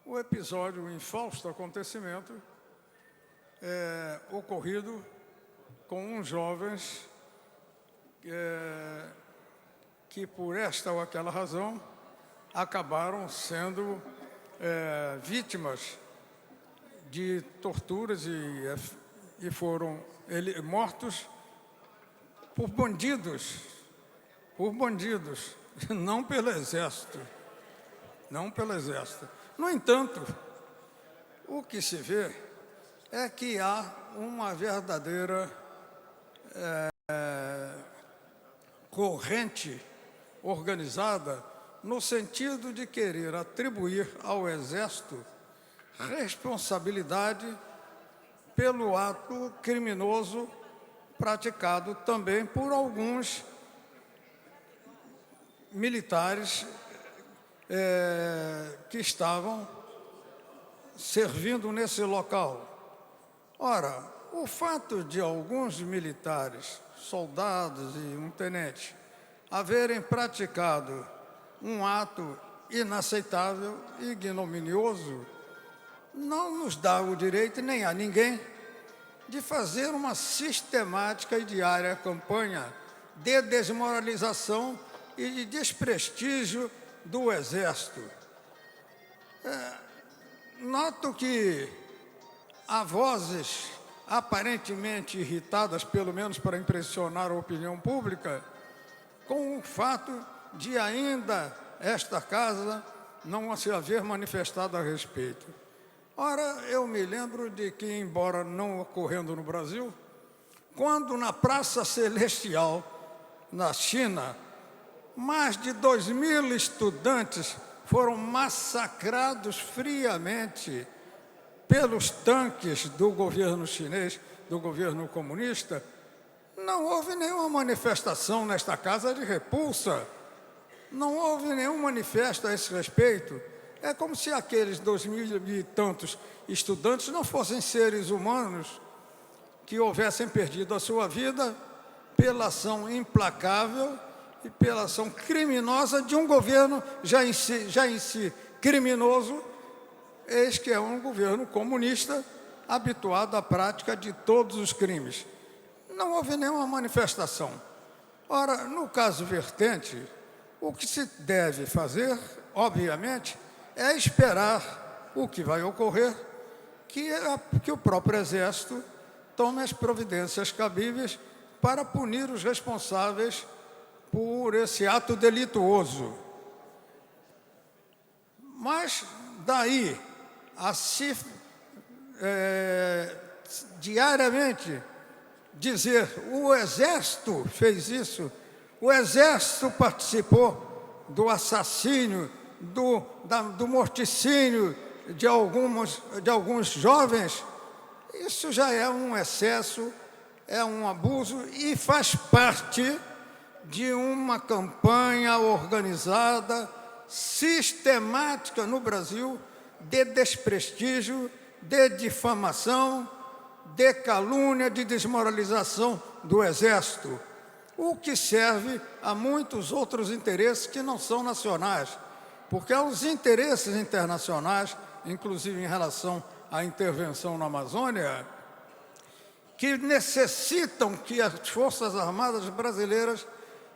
Speaker 11: o episódio, o infausto acontecimento ocorrido com uns jovens que, por esta ou aquela razão, acabaram sendo vítimas de torturas e foram mortos por bandidos, não pelo Exército, No entanto, o que se vê é que há uma verdadeira corrente organizada no sentido de querer atribuir ao Exército responsabilidade pelo ato criminoso praticado também por alguns militares que estavam servindo nesse local. Ora, o fato de alguns militares, soldados e um tenente, haverem praticado um ato inaceitável e ignominioso, não nos dá o direito, nem a ninguém, de fazer uma sistemática e diária campanha de desmoralização e de desprestígio do Exército. Noto que há vozes aparentemente irritadas, pelo menos para impressionar a opinião pública, com o fato de ainda esta casa não se haver manifestado a respeito. Ora, eu me lembro de que, embora não ocorrendo no Brasil, quando na Praça Celestial, na China, mais de 2.000 estudantes foram massacrados friamente pelos tanques do governo chinês, do governo comunista, não houve nenhuma manifestação nesta casa de repulsa, não houve nenhum manifesto a esse respeito. É como se aqueles 2.000 e tantos estudantes não fossem seres humanos que houvessem perdido a sua vida pela ação implacável e pela ação criminosa de um governo já em si criminoso, eis que é um governo comunista habituado à prática de todos os crimes. Não houve nenhuma manifestação. Ora, no caso vertente, o que se deve fazer, obviamente, é esperar o que vai ocorrer, que o próprio Exército tome as providências cabíveis para punir os responsáveis por esse ato delituoso. Mas, daí a se diariamente dizer o Exército fez isso, o Exército participou do assassínio, do morticínio de alguns jovens, isso já é um excesso, é um abuso e faz parte de uma campanha organizada, sistemática no Brasil, de desprestígio, de difamação, de calúnia, de desmoralização do Exército. o que serve a muitos outros interesses que não são nacionais, porque há os interesses internacionais, inclusive em relação à intervenção na Amazônia, que necessitam que as Forças Armadas brasileiras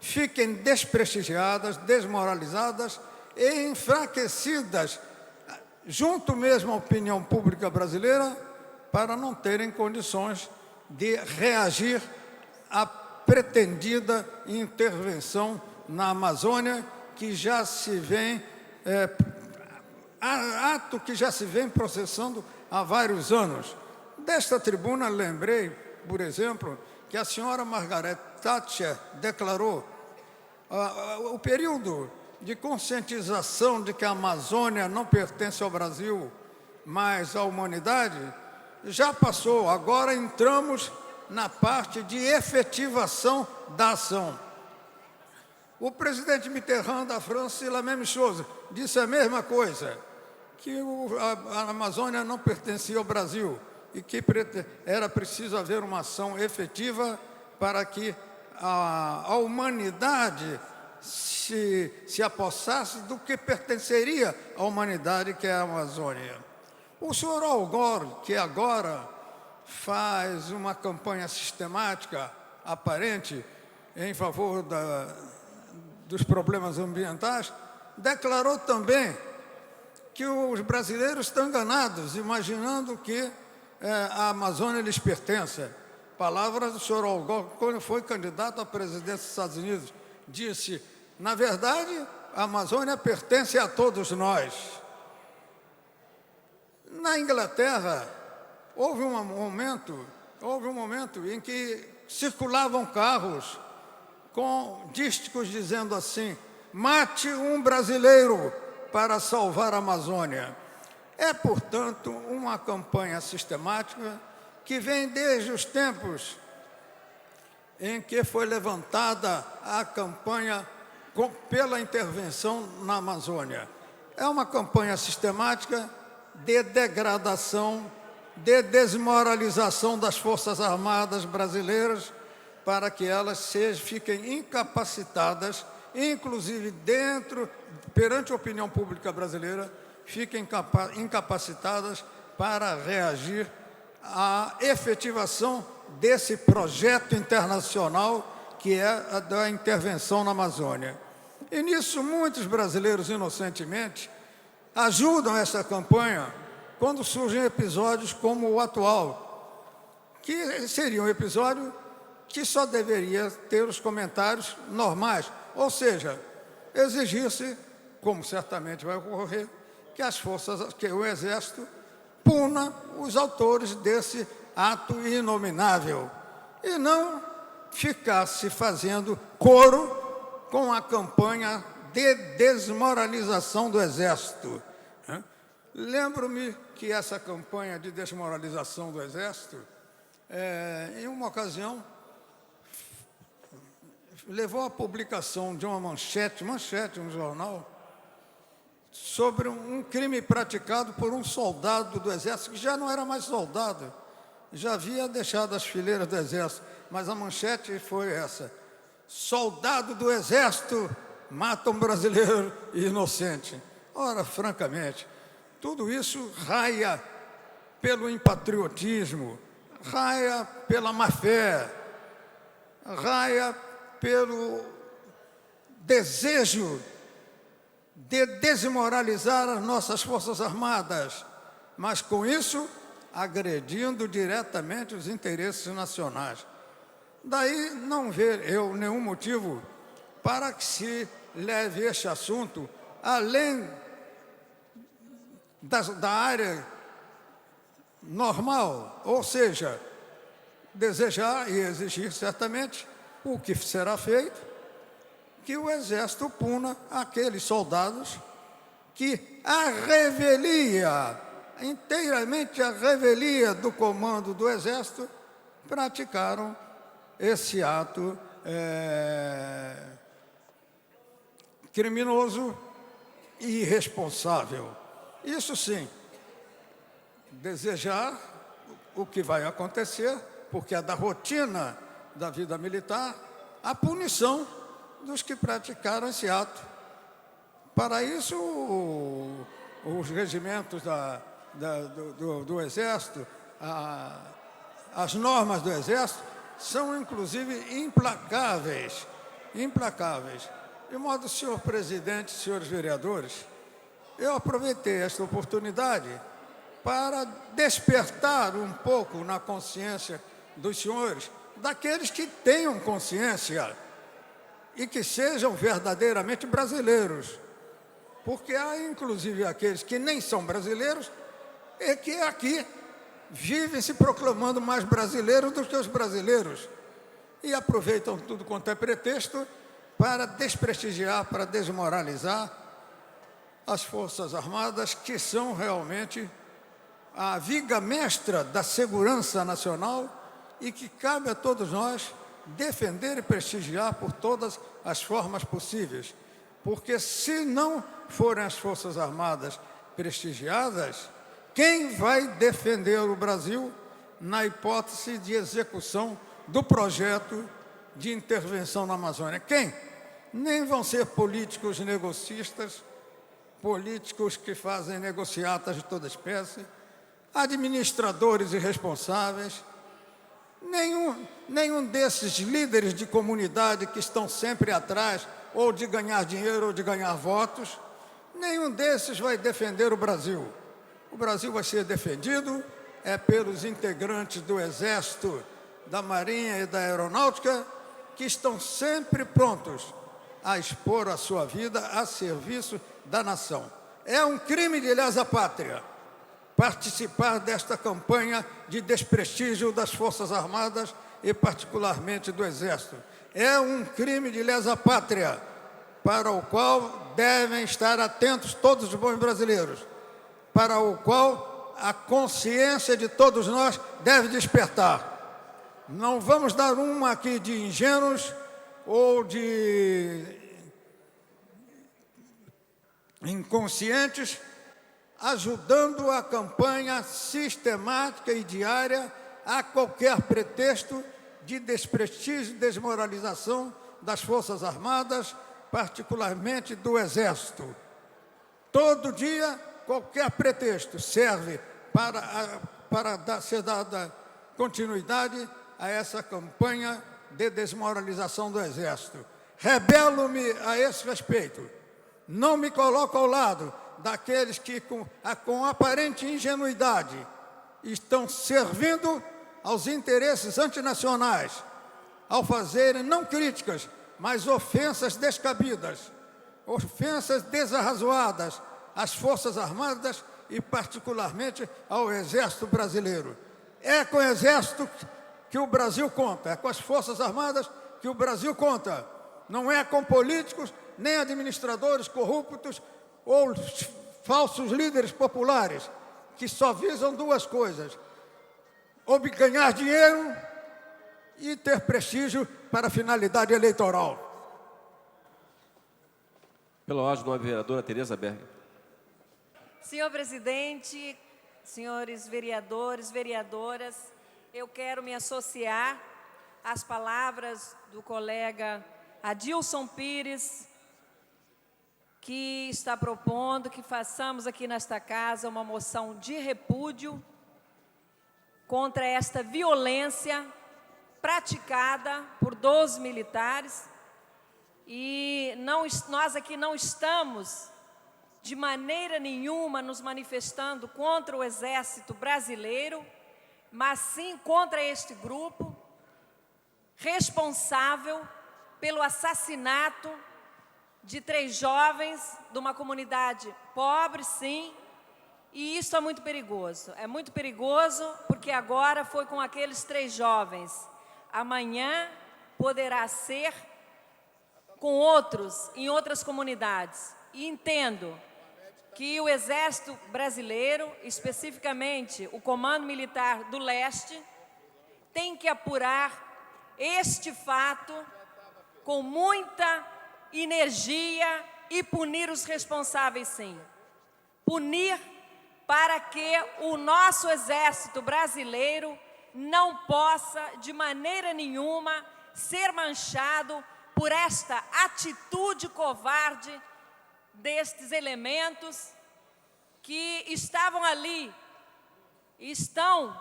Speaker 11: fiquem desprestigiadas, desmoralizadas e enfraquecidas, junto mesmo à opinião pública brasileira, para não terem condições de reagir à pretendida intervenção na Amazônia, que já se vem, ato que já se vem processando há vários anos. Desta tribuna, lembrei, por exemplo, que a senhora Margaret Thatcher declarou o período de conscientização de que a Amazônia não pertence ao Brasil, mas à humanidade, já passou. Agora entramos na parte de efetivação da ação. O presidente Mitterrand da França, Lamé Michosa, disse a mesma coisa, que a Amazônia não pertencia ao Brasil e que era preciso haver uma ação efetiva para que a humanidade se apossasse do que pertenceria à humanidade, que é a Amazônia. O senhor Al Gore, que agora faz uma campanha sistemática, aparente, em favor dos problemas ambientais, declarou também que os brasileiros estão enganados, imaginando que a Amazônia lhes pertence. Palavras do senhor Al Gore, quando foi candidato à presidência dos Estados Unidos, disse: na verdade, a Amazônia pertence a todos nós. Na Inglaterra, houve um momento em que circulavam carros com dísticos dizendo assim: mate um brasileiro para salvar a Amazônia. É, portanto, uma campanha sistemática que vem desde os tempos em que foi levantada a campanha pela intervenção na Amazônia. É uma campanha sistemática de degradação, de desmoralização das Forças Armadas brasileiras, para que elas fiquem incapacitadas, inclusive perante a opinião pública brasileira, fiquem incapacitadas para reagir à efetivação desse projeto internacional que é a da intervenção na Amazônia. E nisso muitos brasileiros, inocentemente, ajudam essa campanha quando surgem episódios como o atual, que seria um episódio que só deveria ter os comentários normais, ou seja, exigir-se, como certamente vai ocorrer, que o Exército puna os autores desse ato inominável e não ficasse fazendo coro com a campanha de desmoralização do Exército. Lembro-me que essa campanha de desmoralização do Exército, em uma ocasião, levou à publicação de uma manchete, um jornal, sobre um crime praticado por um soldado do Exército, que já não era mais soldado, já havia deixado as fileiras do Exército, mas a manchete foi essa: soldado do Exército mata um brasileiro inocente. Ora, francamente, tudo isso raia pelo impatriotismo, raia pela má-fé, raia pelo desejo de desmoralizar as nossas Forças Armadas, mas com isso agredindo diretamente os interesses nacionais. Daí não ver eu nenhum motivo para que se leve este assunto além da área normal, ou seja, desejar e exigir certamente o que será feito, que o Exército puna aqueles soldados que inteiramente a revelia do comando do Exército, praticaram esse ato criminoso e irresponsável. Isso sim, desejar o que vai acontecer, porque é da rotina da vida militar, a punição dos que praticaram esse ato. Para isso, os regimentos do Exército, as normas do Exército, são, inclusive, implacáveis. Implacáveis. De modo, senhor presidente, senhores vereadores, eu aproveitei esta oportunidade para despertar um pouco na consciência dos senhores, daqueles que tenham consciência e que sejam verdadeiramente brasileiros. Porque há, inclusive, aqueles que nem são brasileiros e que aqui vivem se proclamando mais brasileiros do que os brasileiros e aproveitam tudo quanto é pretexto para desprestigiar, para desmoralizar as Forças Armadas, que são realmente a viga mestra da segurança nacional e que cabe a todos nós defender e prestigiar por todas as formas possíveis. Porque se não forem as Forças Armadas prestigiadas, quem vai defender o Brasil na hipótese de execução do projeto de intervenção na Amazônia? Quem? Nem vão ser políticos negocistas, políticos que fazem negociatas de toda espécie, administradores irresponsáveis, nenhum desses líderes de comunidade que estão sempre atrás ou de ganhar dinheiro ou de ganhar votos, nenhum desses vai defender o Brasil. O Brasil vai ser defendido pelos integrantes do Exército, da Marinha e da Aeronáutica, que estão sempre prontos a expor a sua vida a serviço da nação. É um crime de lesa pátria participar desta campanha de desprestígio das Forças Armadas e particularmente do Exército. É um crime de lesa pátria para o qual devem estar atentos todos os bons brasileiros, para o qual a consciência de todos nós deve despertar. Não vamos dar uma aqui de ingênuos ou de inconscientes, ajudando a campanha sistemática e diária a qualquer pretexto de desprestígio e desmoralização das Forças Armadas, particularmente do Exército. Todo dia, qualquer pretexto serve para ser dada continuidade a essa campanha de desmoralização do Exército. Rebelo-me a esse respeito. Não me coloco ao lado daqueles que, com aparente ingenuidade, estão servindo aos interesses antinacionais, ao fazerem não críticas, mas ofensas descabidas, ofensas desarrazoadas às Forças Armadas e, particularmente, ao Exército Brasileiro. É com o Exército que o Brasil conta, é com as Forças Armadas que o Brasil conta. Não é com políticos, nem administradores corruptos ou falsos líderes populares, que só visam duas coisas: ou ganhar dinheiro e ter prestígio para finalidade eleitoral.
Speaker 1: Pela ordem, nova vereadora Tereza Berger.
Speaker 2: Senhor presidente, senhores vereadores, vereadoras, eu quero me associar às palavras do colega Adilson Pires, que está propondo que façamos aqui nesta casa uma moção de repúdio contra esta violência praticada por 12 militares. E nós aqui não estamos de maneira nenhuma nos manifestando contra o Exército Brasileiro, mas sim contra este grupo responsável pelo assassinato de 3 jovens de uma comunidade pobre, sim, e isso é muito perigoso. É muito perigoso porque agora foi com aqueles 3 jovens. Amanhã poderá ser com outros, em outras comunidades. E entendo que o Exército Brasileiro, especificamente o Comando Militar do Leste, tem que apurar este fato com muita energia e punir os responsáveis, sim. Punir para que o nosso Exército Brasileiro não possa, de maneira nenhuma, ser manchado por esta atitude covarde destes elementos que estavam ali, estão,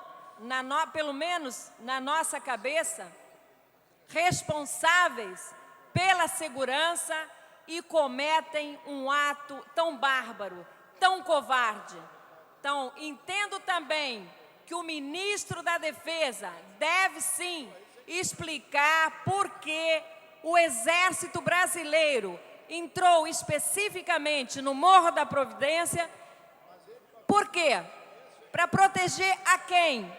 Speaker 2: pelo menos na nossa cabeça, responsáveis pela segurança e cometem um ato tão bárbaro, tão covarde. Então, entendo também que o ministro da Defesa deve sim explicar por que o Exército Brasileiro entrou especificamente no Morro da Providência. Por quê? Para proteger a quem?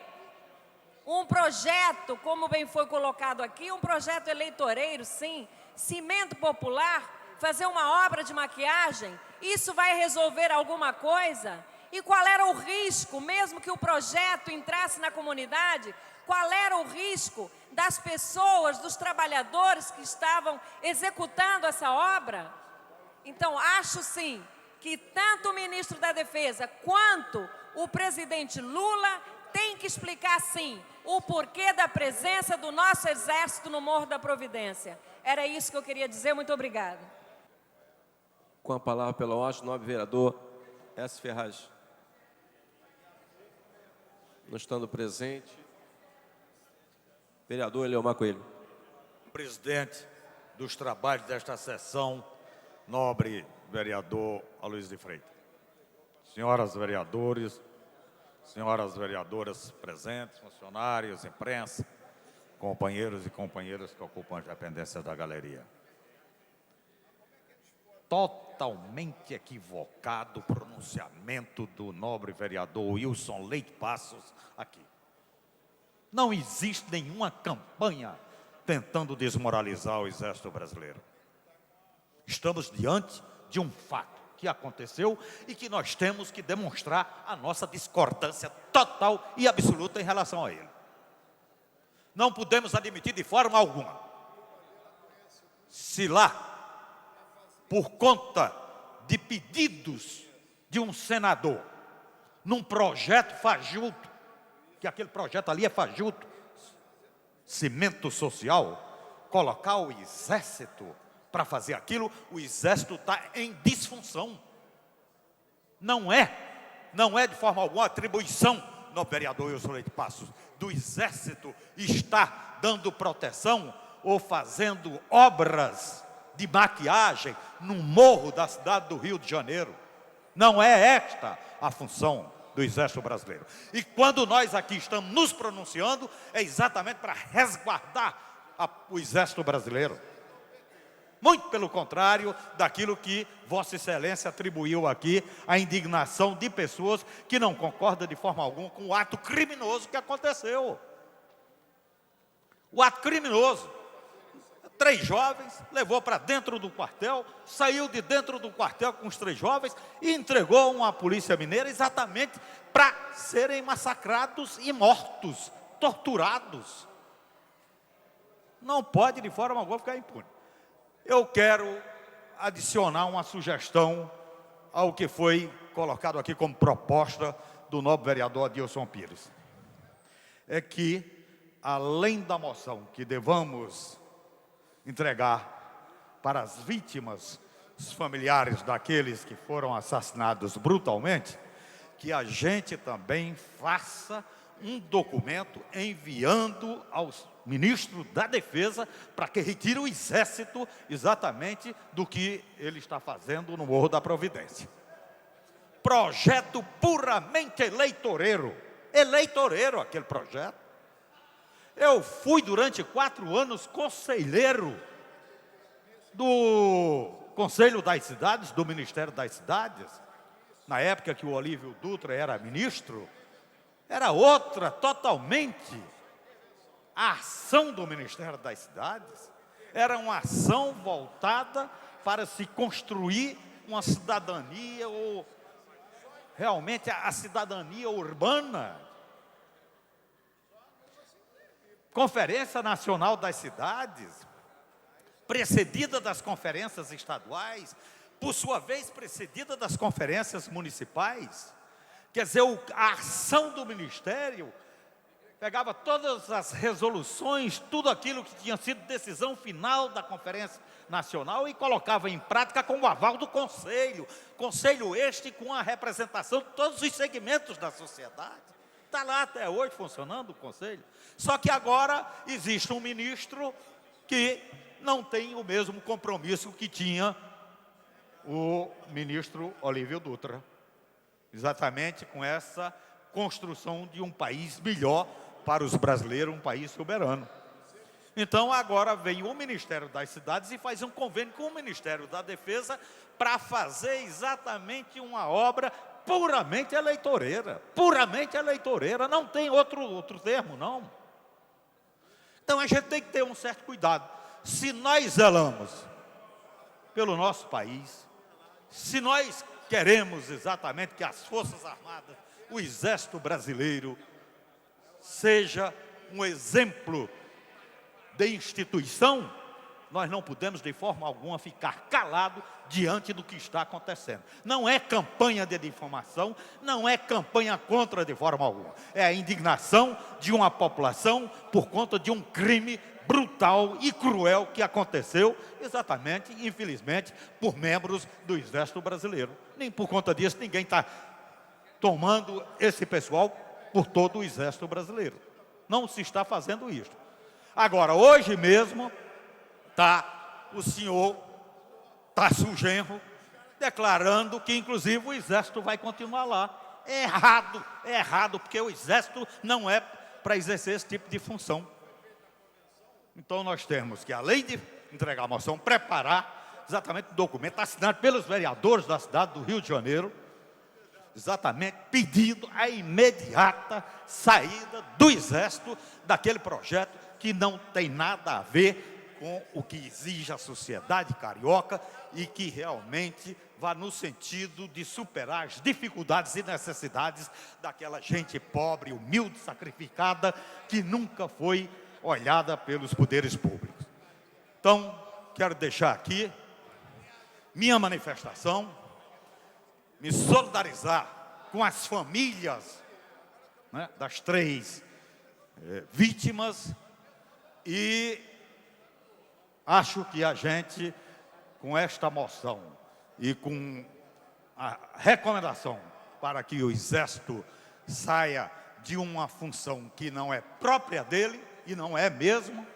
Speaker 2: Um projeto, como bem foi colocado aqui, um projeto eleitoreiro, sim, cimento popular, fazer uma obra de maquiagem, isso vai resolver alguma coisa? E qual era o risco, mesmo que o projeto entrasse na comunidade, qual era o risco das pessoas, dos trabalhadores que estavam executando essa obra? Então, acho sim que tanto o ministro da Defesa quanto o presidente Lula têm que explicar sim o porquê da presença do nosso Exército no Morro da Providência. Era isso que eu queria dizer. Muito obrigada.
Speaker 1: Com a palavra pela ordem, o nobre vereador S. Ferraz. Não estando presente, vereador Eleomar Coelho.
Speaker 7: Presidente dos trabalhos desta sessão, nobre vereador Aloysio de Freitas. Senhoras vereadores, senhoras vereadoras presentes, funcionários, imprensa, companheiros e companheiras que ocupam as dependências da galeria. Totalmente equivocado o pronunciamento do nobre vereador Wilson Leite Passos aqui. Não existe nenhuma campanha tentando desmoralizar o Exército Brasileiro. Estamos diante de um fato que aconteceu e que nós temos que demonstrar a nossa discordância total e absoluta em relação a ele. Não podemos admitir de forma alguma. Se lá, por conta de pedidos de um senador, num projeto fajuto, que aquele projeto ali é fajuto, cimento social, colocar o Exército para fazer aquilo, o Exército está em disfunção. Não é de forma alguma atribuição, no vereador Wilson Leite Passos, do Exército estar dando proteção ou fazendo obras de maquiagem no morro da cidade do Rio de Janeiro. Não é esta a função do Exército Brasileiro. E quando nós aqui estamos nos pronunciando, é exatamente para resguardar o Exército Brasileiro. Muito pelo contrário daquilo que Vossa Excelência atribuiu aqui, a indignação de pessoas que não concordam de forma alguma com o ato criminoso que aconteceu. O ato criminoso. 3 jovens, levou para dentro do quartel, saiu de dentro do quartel com os 3 jovens e entregou uma polícia mineira exatamente para serem massacrados e mortos, torturados. Não pode de forma alguma ficar impune. Eu quero adicionar uma sugestão ao que foi colocado aqui como proposta do nobre vereador Adilson Pires. É que, além da moção que devamos entregar para as vítimas, os familiares daqueles que foram assassinados brutalmente, que a gente também faça um documento enviando ao ministro da Defesa para que retire o Exército exatamente do que ele está fazendo no Morro da Providência. Projeto puramente eleitoreiro. Eleitoreiro aquele projeto. Eu fui durante 4 anos conselheiro do Conselho das Cidades, do Ministério das Cidades. Na época que o Olívio Dutra era ministro, era outra totalmente a ação do Ministério das Cidades. Era uma ação voltada para se construir uma cidadania, ou realmente a cidadania urbana. Conferência Nacional das Cidades, precedida das conferências estaduais, por sua vez precedida das conferências municipais. Quer dizer, a ação do Ministério pegava todas as resoluções, tudo aquilo que tinha sido decisão final da Conferência Nacional e colocava em prática com o aval do Conselho. Conselho este com a representação de todos os segmentos da sociedade. Está lá até hoje funcionando o Conselho. Só que agora existe um ministro que não tem o mesmo compromisso que tinha o ministro Olívio Dutra. Exatamente com essa construção de um país melhor para os brasileiros, um país soberano. Então, agora vem o Ministério das Cidades e faz um convênio com o Ministério da Defesa para fazer exatamente uma obra puramente eleitoreira. Puramente eleitoreira, não tem outro termo, não. Então, a gente tem que ter um certo cuidado. Se nós zelamos pelo nosso país, se nós queremos exatamente que as Forças Armadas, o Exército Brasileiro, seja um exemplo de instituição, nós não podemos de forma alguma ficar calado diante do que está acontecendo. Não é campanha de difamação, não é campanha contra de forma alguma. É a indignação de uma população por conta de um crime brutal e cruel que aconteceu, exatamente, infelizmente, por membros do Exército Brasileiro. Nem por conta disso ninguém está tomando esse pessoal por todo o Exército Brasileiro. Não se está fazendo isso. Agora, hoje mesmo, está o senhor Tasso Genro declarando que, inclusive, o Exército vai continuar lá. É errado, porque o Exército não é para exercer esse tipo de função. Então, nós temos que, além de entregar a moção, preparar exatamente o documento assinado pelos vereadores da cidade do Rio de Janeiro, exatamente pedindo a imediata saída do Exército daquele projeto que não tem nada a ver com o que exige a sociedade carioca e que realmente vá no sentido de superar as dificuldades e necessidades daquela gente pobre, humilde, sacrificada, que nunca foi olhada pelos poderes públicos. Então, quero deixar aqui minha manifestação, me solidarizar com as famílias, né, das 3 vítimas, e acho que a gente, com esta moção e com a recomendação para que o Exército saia de uma função que não é própria dele, e não é mesmo,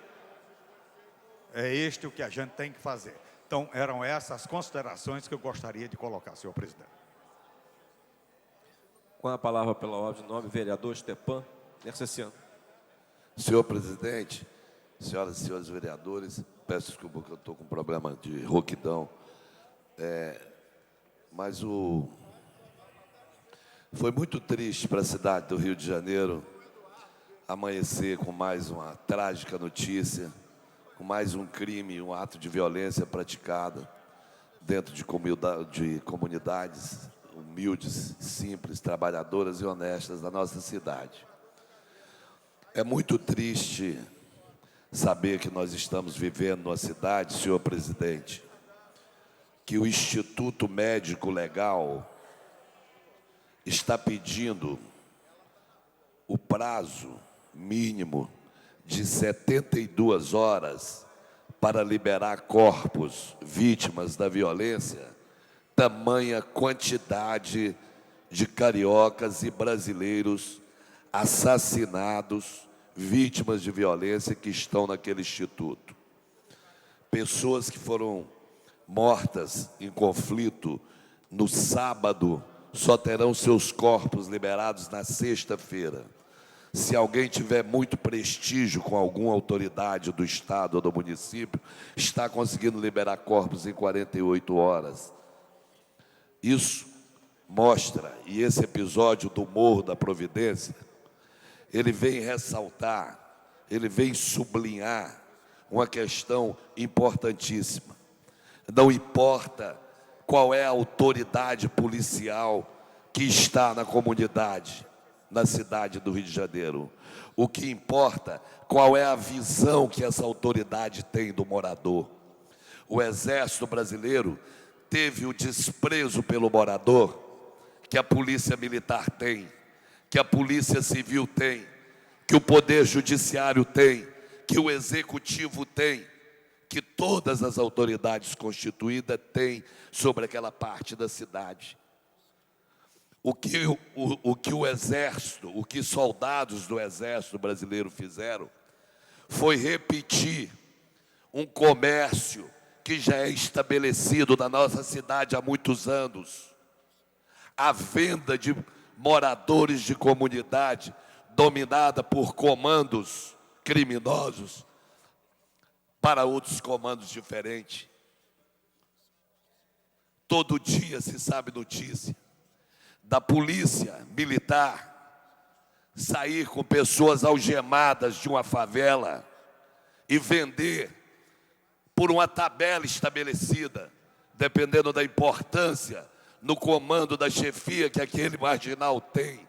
Speaker 7: é este o que a gente tem que fazer. Então, eram essas considerações que eu gostaria de colocar, senhor presidente.
Speaker 1: Com a palavra pela ordem de nome, vereador Stepan Nercessiano.
Speaker 12: Senhor presidente, senhoras e senhores vereadores, peço desculpa que eu estou com problema de rouquidão, mas foi muito triste para a cidade do Rio de Janeiro amanhecer com mais uma trágica notícia, com mais um crime, um ato de violência praticado dentro de comunidades humildes, simples, trabalhadoras e honestas da nossa cidade. É muito triste saber que nós estamos vivendo numa cidade, senhor presidente, que o Instituto Médico Legal está pedindo o prazo mínimo de 72 horas para liberar corpos vítimas da violência, tamanha quantidade de cariocas e brasileiros assassinados, vítimas de violência que estão naquele instituto. Pessoas que foram mortas em conflito no sábado só terão seus corpos liberados na sexta-feira. Se alguém tiver muito prestígio com alguma autoridade do estado ou do município, está conseguindo liberar corpos em 48 horas. Isso mostra, e esse episódio do Morro da Providência, ele vem ressaltar, ele vem sublinhar uma questão importantíssima. Não importa qual é a autoridade policial que está na comunidade, na cidade do Rio de Janeiro. O que importa, qual é a visão que essa autoridade tem do morador. O Exército Brasileiro teve o desprezo pelo morador que a Polícia Militar tem, que a Polícia Civil tem, que o Poder Judiciário tem, que o Executivo tem, que todas as autoridades constituídas têm sobre aquela parte da cidade. O que o Exército, o que soldados do Exército brasileiro fizeram, foi repetir um comércio que já é estabelecido na nossa cidade há muitos anos. A venda de moradores de comunidade dominada por comandos criminosos para outros comandos diferentes. Todo dia se sabe notícia da polícia militar sair com pessoas algemadas de uma favela e vender por uma tabela estabelecida, dependendo da importância no comando da chefia que aquele marginal tem,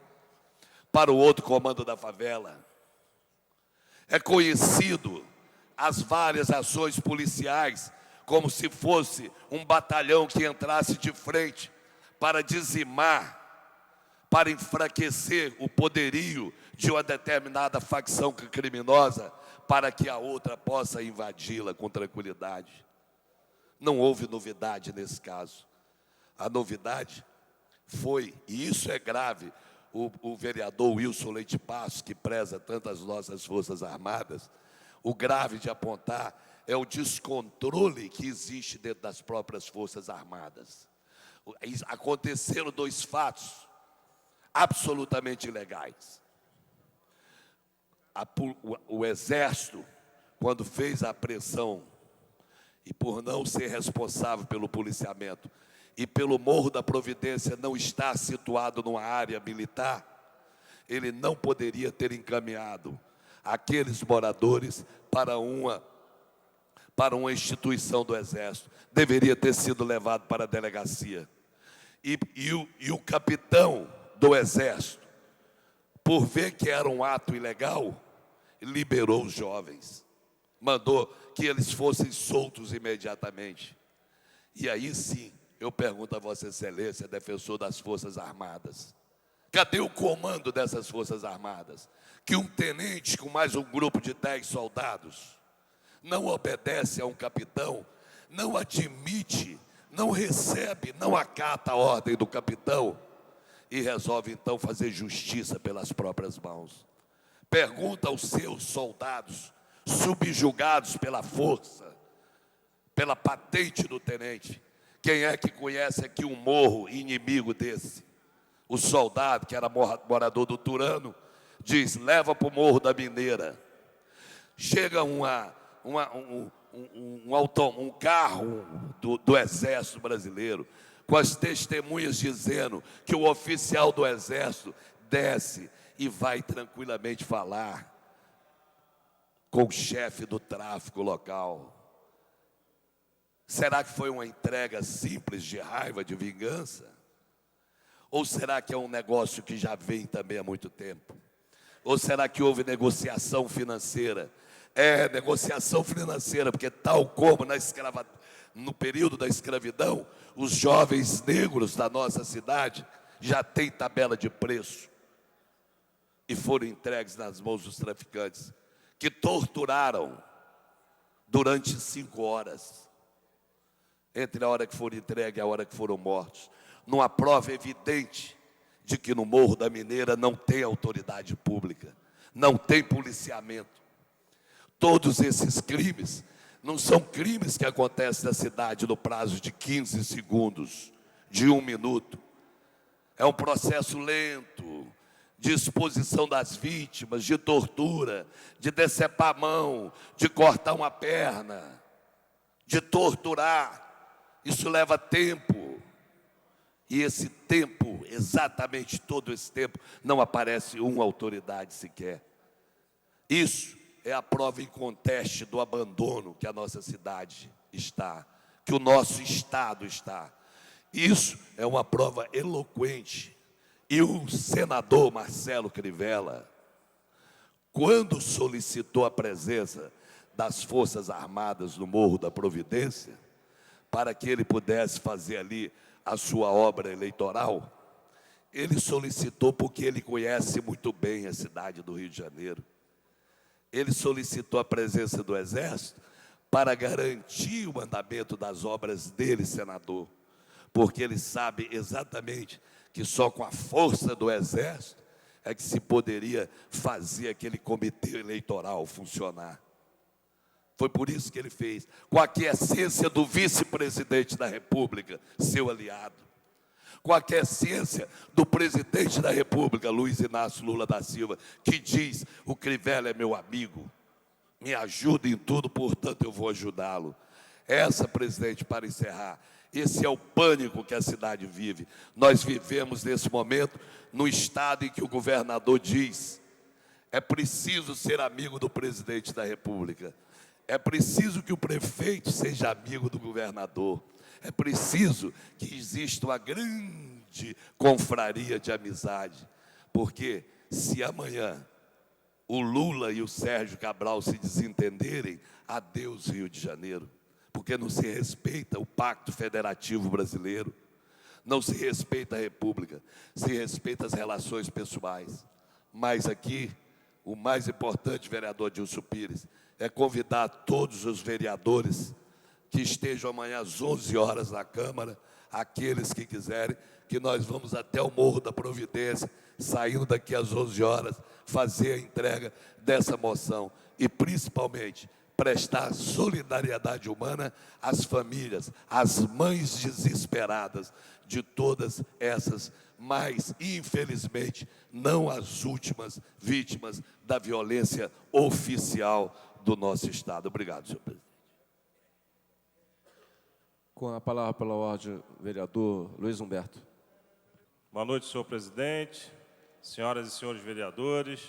Speaker 12: para o outro comando da favela. É conhecido as várias ações policiais como se fosse um batalhão que entrasse de frente para dizimar, para enfraquecer o poderio de uma determinada facção criminosa, para que a outra possa invadi-la com tranquilidade. Não houve novidade nesse caso. A novidade foi, e isso é grave, o vereador Wilson Leite Passos, que preza tanto as nossas Forças Armadas, o grave de apontar é o descontrole que existe dentro das próprias Forças Armadas. Aconteceram 2 fatos absolutamente ilegais. O Exército, quando fez a apreensão, e por não ser responsável pelo policiamento, e pelo Morro da Providência não estar situado numa área militar, ele não poderia ter encaminhado aqueles moradores para uma instituição do Exército. Deveria ter sido levado para a delegacia. E o capitão do Exército, por ver que era um ato ilegal, liberou os jovens. Mandou que eles fossem soltos imediatamente. E aí sim, eu pergunto a Vossa Excelência, defensor das Forças Armadas, cadê o comando dessas Forças Armadas? Que um tenente com mais um grupo de 10 soldados não obedece a um capitão, não admite, não recebe, não acata a ordem do capitão e resolve então fazer justiça pelas próprias mãos. Pergunta aos seus soldados, subjugados pela força, pela patente do tenente, quem é que conhece aqui um morro inimigo desse? O soldado, que era morador do Turano, diz, leva para o Morro da Mineira. Chega um carro do Exército Brasileiro, com as testemunhas dizendo que o oficial do Exército desce e vai tranquilamente falar com o chefe do tráfico local. Será que foi uma entrega simples de raiva, de vingança? Ou será que é um negócio que já vem também há muito tempo? Ou será que houve negociação financeira? É, negociação financeira, porque tal como no período da escravidão, os jovens negros da nossa cidade já têm tabela de preço e foram entregues nas mãos dos traficantes, que torturaram durante 5 horas, entre a hora que foram entregues e a hora que foram mortos, numa prova evidente de que no Morro da Mineira não tem autoridade pública, não tem policiamento. Todos esses crimes não são crimes que acontecem na cidade no prazo de 15 segundos, de 1 minuto. É um processo lento, de exposição das vítimas, de tortura, de decepar a mão, de cortar uma perna, de torturar. Isso leva tempo. E esse tempo, exatamente todo esse tempo, não aparece uma autoridade sequer. Isso é a prova inconteste do abandono que a nossa cidade está, que o nosso Estado está. Isso é uma prova eloquente. E o senador Marcelo Crivella, quando solicitou a presença das Forças Armadas no Morro da Providência, para que ele pudesse fazer ali a sua obra eleitoral, Ele solicitou porque ele conhece muito bem a cidade do Rio de Janeiro. Ele solicitou a presença do Exército para garantir o andamento das obras dele, senador, porque ele sabe exatamente que só com a força do Exército é que se poderia fazer aquele comitê eleitoral funcionar. Foi por isso que ele fez, com a aquiescência do vice-presidente da República, seu aliado, com a aquiescência do presidente da República, Luiz Inácio Lula da Silva, que diz: o Crivella é meu amigo, me ajuda em tudo, portanto eu vou ajudá-lo. Essa, presidente, para encerrar, esse é o pânico que a cidade vive. Nós vivemos nesse momento no estado em que o governador diz: é preciso ser amigo do presidente da República, é preciso que o prefeito seja amigo do governador, é preciso que exista uma grande confraria de amizade, porque se amanhã o Lula e o Sérgio Cabral se desentenderem, adeus Rio de Janeiro, porque não se respeita o Pacto Federativo Brasileiro, não se respeita a República, se respeita as relações pessoais. Mas aqui, o mais importante, vereador Dilson Pires, é convidar todos os vereadores que estejam amanhã às 11 horas na Câmara, aqueles que quiserem, que nós vamos até o Morro da Providência, saindo daqui às 11 horas, fazer a entrega dessa moção e, principalmente, prestar solidariedade humana às famílias, às mães desesperadas de todas essas, mas, infelizmente, não as últimas vítimas da violência oficial do nosso Estado. Obrigado, senhor presidente.
Speaker 1: Com a palavra pela ordem, vereador Luiz Humberto.
Speaker 13: Boa noite, senhor presidente, senhoras e senhores vereadores.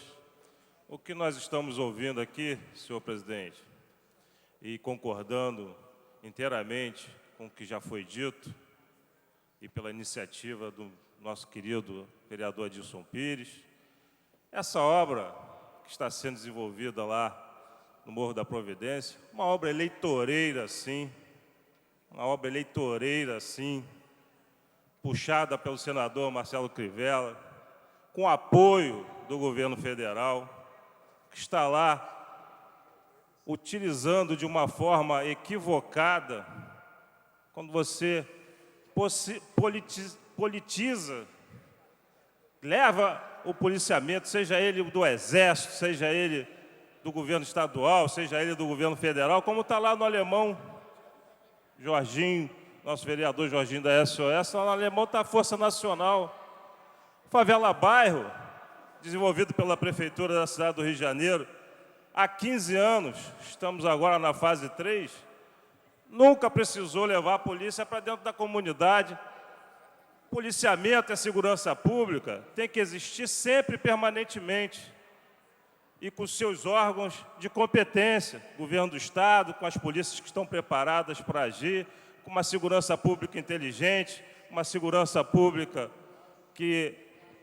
Speaker 13: O que nós estamos ouvindo aqui, senhor presidente, e concordando inteiramente com o que já foi dito, e pela iniciativa do nosso querido vereador Dilson Pires, essa obra que está sendo desenvolvida lá no Morro da Providência, uma obra eleitoreira, sim, puxada pelo senador Marcelo Crivella, com apoio do governo federal, que está lá utilizando de uma forma equivocada, quando você politiza, leva o policiamento, seja ele do Exército, seja ele do governo estadual, seja ele do governo federal, como está lá no Alemão, Jorginho, nosso vereador Jorginho da SOS, lá no Alemão está a Força Nacional. Favela Bairro, desenvolvido pela Prefeitura da cidade do Rio de Janeiro, há 15 anos, estamos agora na fase 3, nunca precisou levar a polícia para dentro da comunidade. Policiamento e segurança pública tem que existir sempre, permanentemente, e com seus órgãos de competência, governo do Estado, com as polícias que estão preparadas para agir, com uma segurança pública inteligente, uma segurança pública que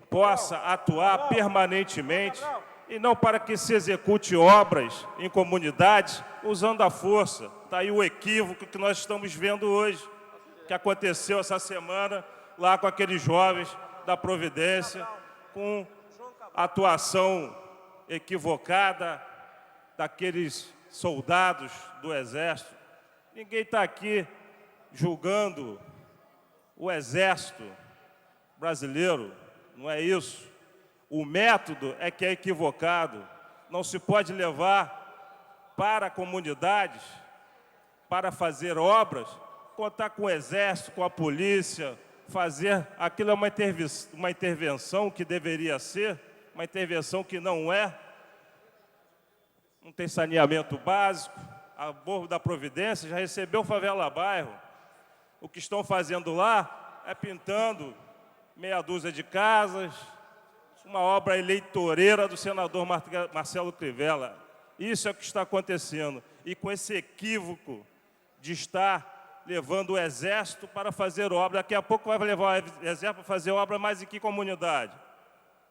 Speaker 13: possa atuar permanentemente, e não para que se execute obras em comunidades usando a força. Está aí o equívoco que nós estamos vendo hoje, que aconteceu essa semana lá com aqueles jovens da Providência, com atuação equivocada daqueles soldados do Exército. Ninguém está aqui julgando o Exército brasileiro, não é isso. O método é que é equivocado. Não se pode levar para comunidades, para fazer obras, contar com o Exército, com a polícia, fazer aquilo é uma intervenção que deveria ser, uma intervenção que não é. Não tem saneamento básico. A Morro da Providência já recebeu Favela Bairro. O que estão fazendo lá é pintando meia dúzia de casas, uma obra eleitoreira do senador Marcelo Crivella. Isso é o que está acontecendo. E com esse equívoco de estar levando o Exército para fazer obra, daqui a pouco vai levar o Exército para fazer obra mais em que comunidade?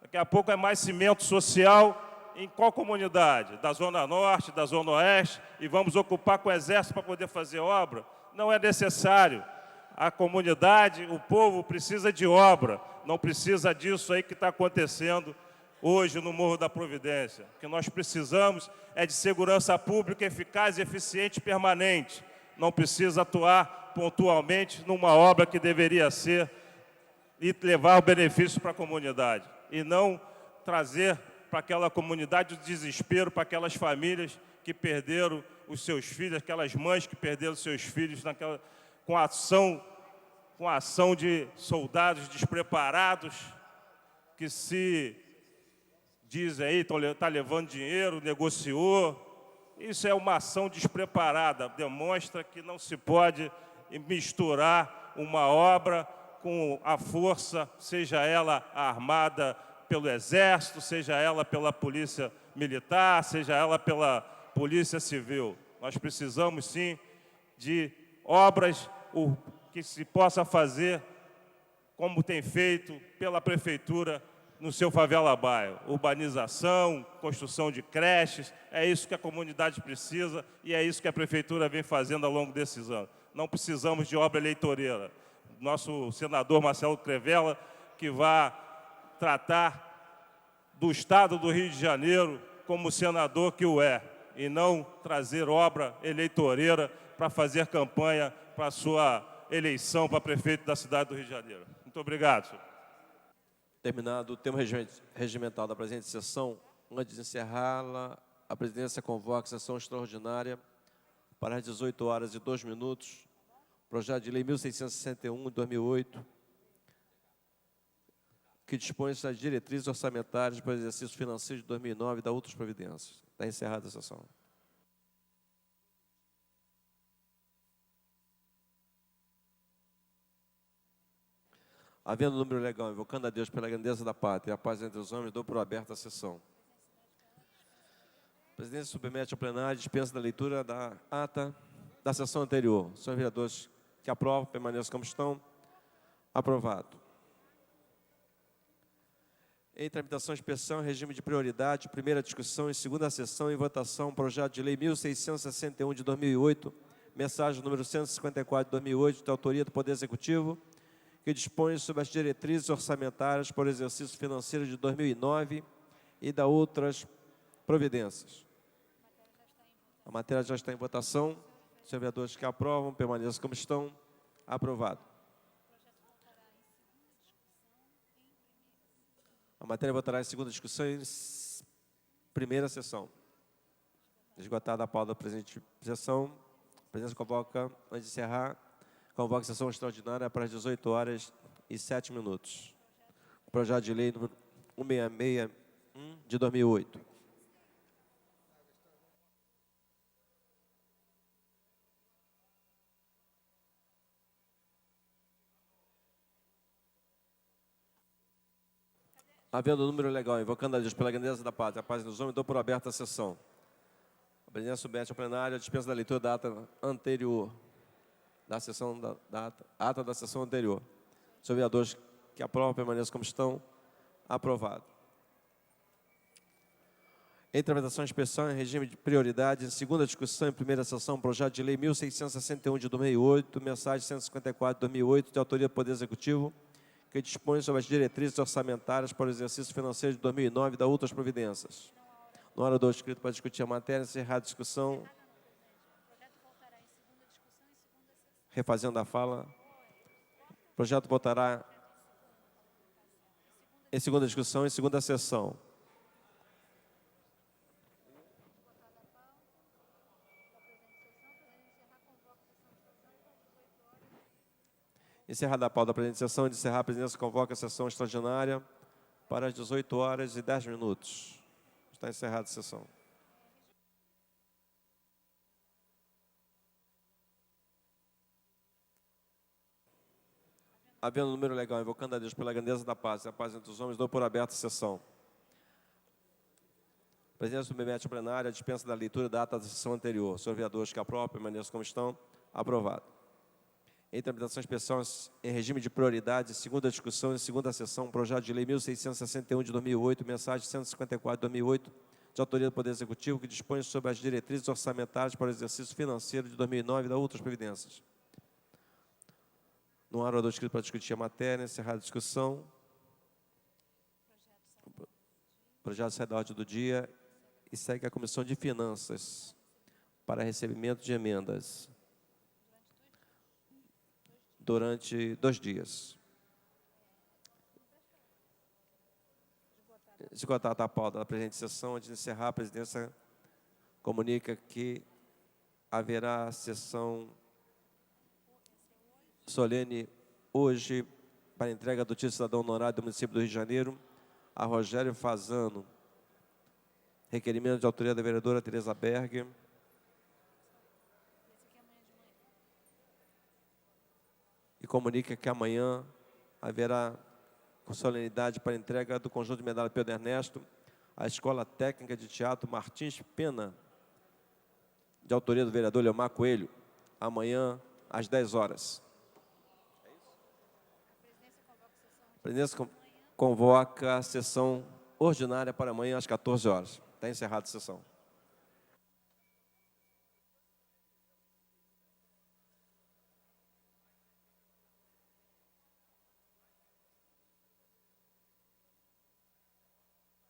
Speaker 13: Daqui a pouco é mais cimento social em qual comunidade? Da Zona Norte, da Zona Oeste, e vamos ocupar com o Exército para poder fazer obra? Não é necessário. A comunidade, o povo precisa de obra, não precisa disso aí que está acontecendo hoje no Morro da Providência. O que nós precisamos é de segurança pública eficaz, eficiente e permanente. Não precisa atuar pontualmente numa obra que deveria ser e levar o benefício para a comunidade. E não trazer para aquela comunidade o desespero, para aquelas famílias que perderam os seus filhos, aquelas mães que perderam os seus filhos com a ação de soldados despreparados que se dizem aí, está levando dinheiro, negociou. Isso é uma ação despreparada, demonstra que não se pode misturar uma obra com a força, seja ela armada pelo Exército, seja ela pela Polícia Militar, seja ela pela Polícia Civil. Nós precisamos, sim, de obras que se possa fazer como tem feito pela Prefeitura no seu favela bairro. Urbanização, construção de creches, é isso que a comunidade precisa e é isso que a Prefeitura vem fazendo ao longo desses anos. Não precisamos de obra eleitoreira. Nosso senador Marcelo Crivella, que vai tratar do Estado do Rio de Janeiro como senador que o é, e não trazer obra eleitoreira para fazer campanha para a sua eleição para prefeito da cidade do Rio de Janeiro. Muito obrigado, senhor.
Speaker 1: Terminado o tema regimental da presente sessão, antes de encerrá-la, a presidência convoca a sessão extraordinária para as 18h02, projeto de lei 1661, de 2008, que dispõe das diretrizes orçamentárias para o exercício financeiro de 2009 e da outras providências. Está encerrada a sessão. Havendo número legal, invocando a Deus pela grandeza da pátria e a paz entre os homens, dou por aberta a sessão. A presidência submete ao plenário e dispensa da leitura da ata da sessão anterior. Senhores vereadores que aprovam, permaneçam como estão. Aprovado. Em tramitação especial, em regime de prioridade, primeira discussão e segunda sessão em votação, projeto de lei 1661 de 2008, mensagem número 154 de 2008, de autoria do Poder Executivo, que dispõe sobre as diretrizes orçamentárias para o exercício financeiro de 2009 e da outras providências. A matéria já está em votação. Os vereadores que aprovam, permaneçam como estão. Aprovado. A matéria votará em segunda discussão e em primeira sessão. Esgotada a pauta da presente sessão, a presidência convoca, antes de encerrar, convoca a sessão extraordinária para as 18h07. O projeto de lei número 1661 de 2008. Havendo número legal, invocando a Deus pela grandeza da pátria, a paz dos homens, dou por aberta a sessão. A presidência submete ao plenário a dispensa da leitura da ata anterior. Da sessão da ata da sessão anterior. Os vereadores que aprovam, permaneçam como estão. Aprovado. Em tramitação especial, em regime de prioridade, em segunda discussão, em primeira sessão, projeto de lei 1661 de 2008, mensagem 154 de 2008, de autoria do Poder Executivo, que dispõe sobre as diretrizes orçamentárias para o exercício financeiro de 2009 e da outras providências. No orador escrito para discutir a matéria, encerrar a discussão. Refazendo a fala, o projeto votará em segunda discussão e segunda sessão. Encerrada a pauta da presente sessão, de encerrar a presidência convoca a sessão extraordinária para as 18h10. Está encerrada a sessão. Havendo número legal, invocando a Deus pela grandeza da paz e a paz entre os homens, dou por aberta a sessão. A presidência submete ao plenário a dispensa da leitura da ata da sessão anterior. Senhores vereadores que aprovam, permaneçam como estão. Aprovado. Em tramitação especial, em regime de prioridade, segunda discussão e segunda sessão, projeto de lei 1661 de 2008, mensagem 154 de 2008, de autoria do Poder Executivo, que dispõe sobre as diretrizes orçamentárias para o exercício financeiro de 2009 e da outras providências. Não há orador inscrito para discutir a matéria. Encerrada a discussão. O projeto sai da ordem do dia e segue a Comissão de Finanças para recebimento de emendas durante 2 dias. Esgotada a pauta da presente sessão, antes de encerrar, a presidência comunica que haverá sessão solene hoje para entrega do título de cidadão honorário do município do Rio de Janeiro a Rogério Fazano. Requerimento de autoria da vereadora Tereza Berger. E comunica que amanhã haverá solenidade para entrega do conjunto de medalha Pedro Ernesto à Escola Técnica de Teatro Martins Pena, de autoria do vereador Leomar Coelho, amanhã às 10 horas. A presidência convoca a sessão ordinária para amanhã às 14 horas. Está encerrada a sessão.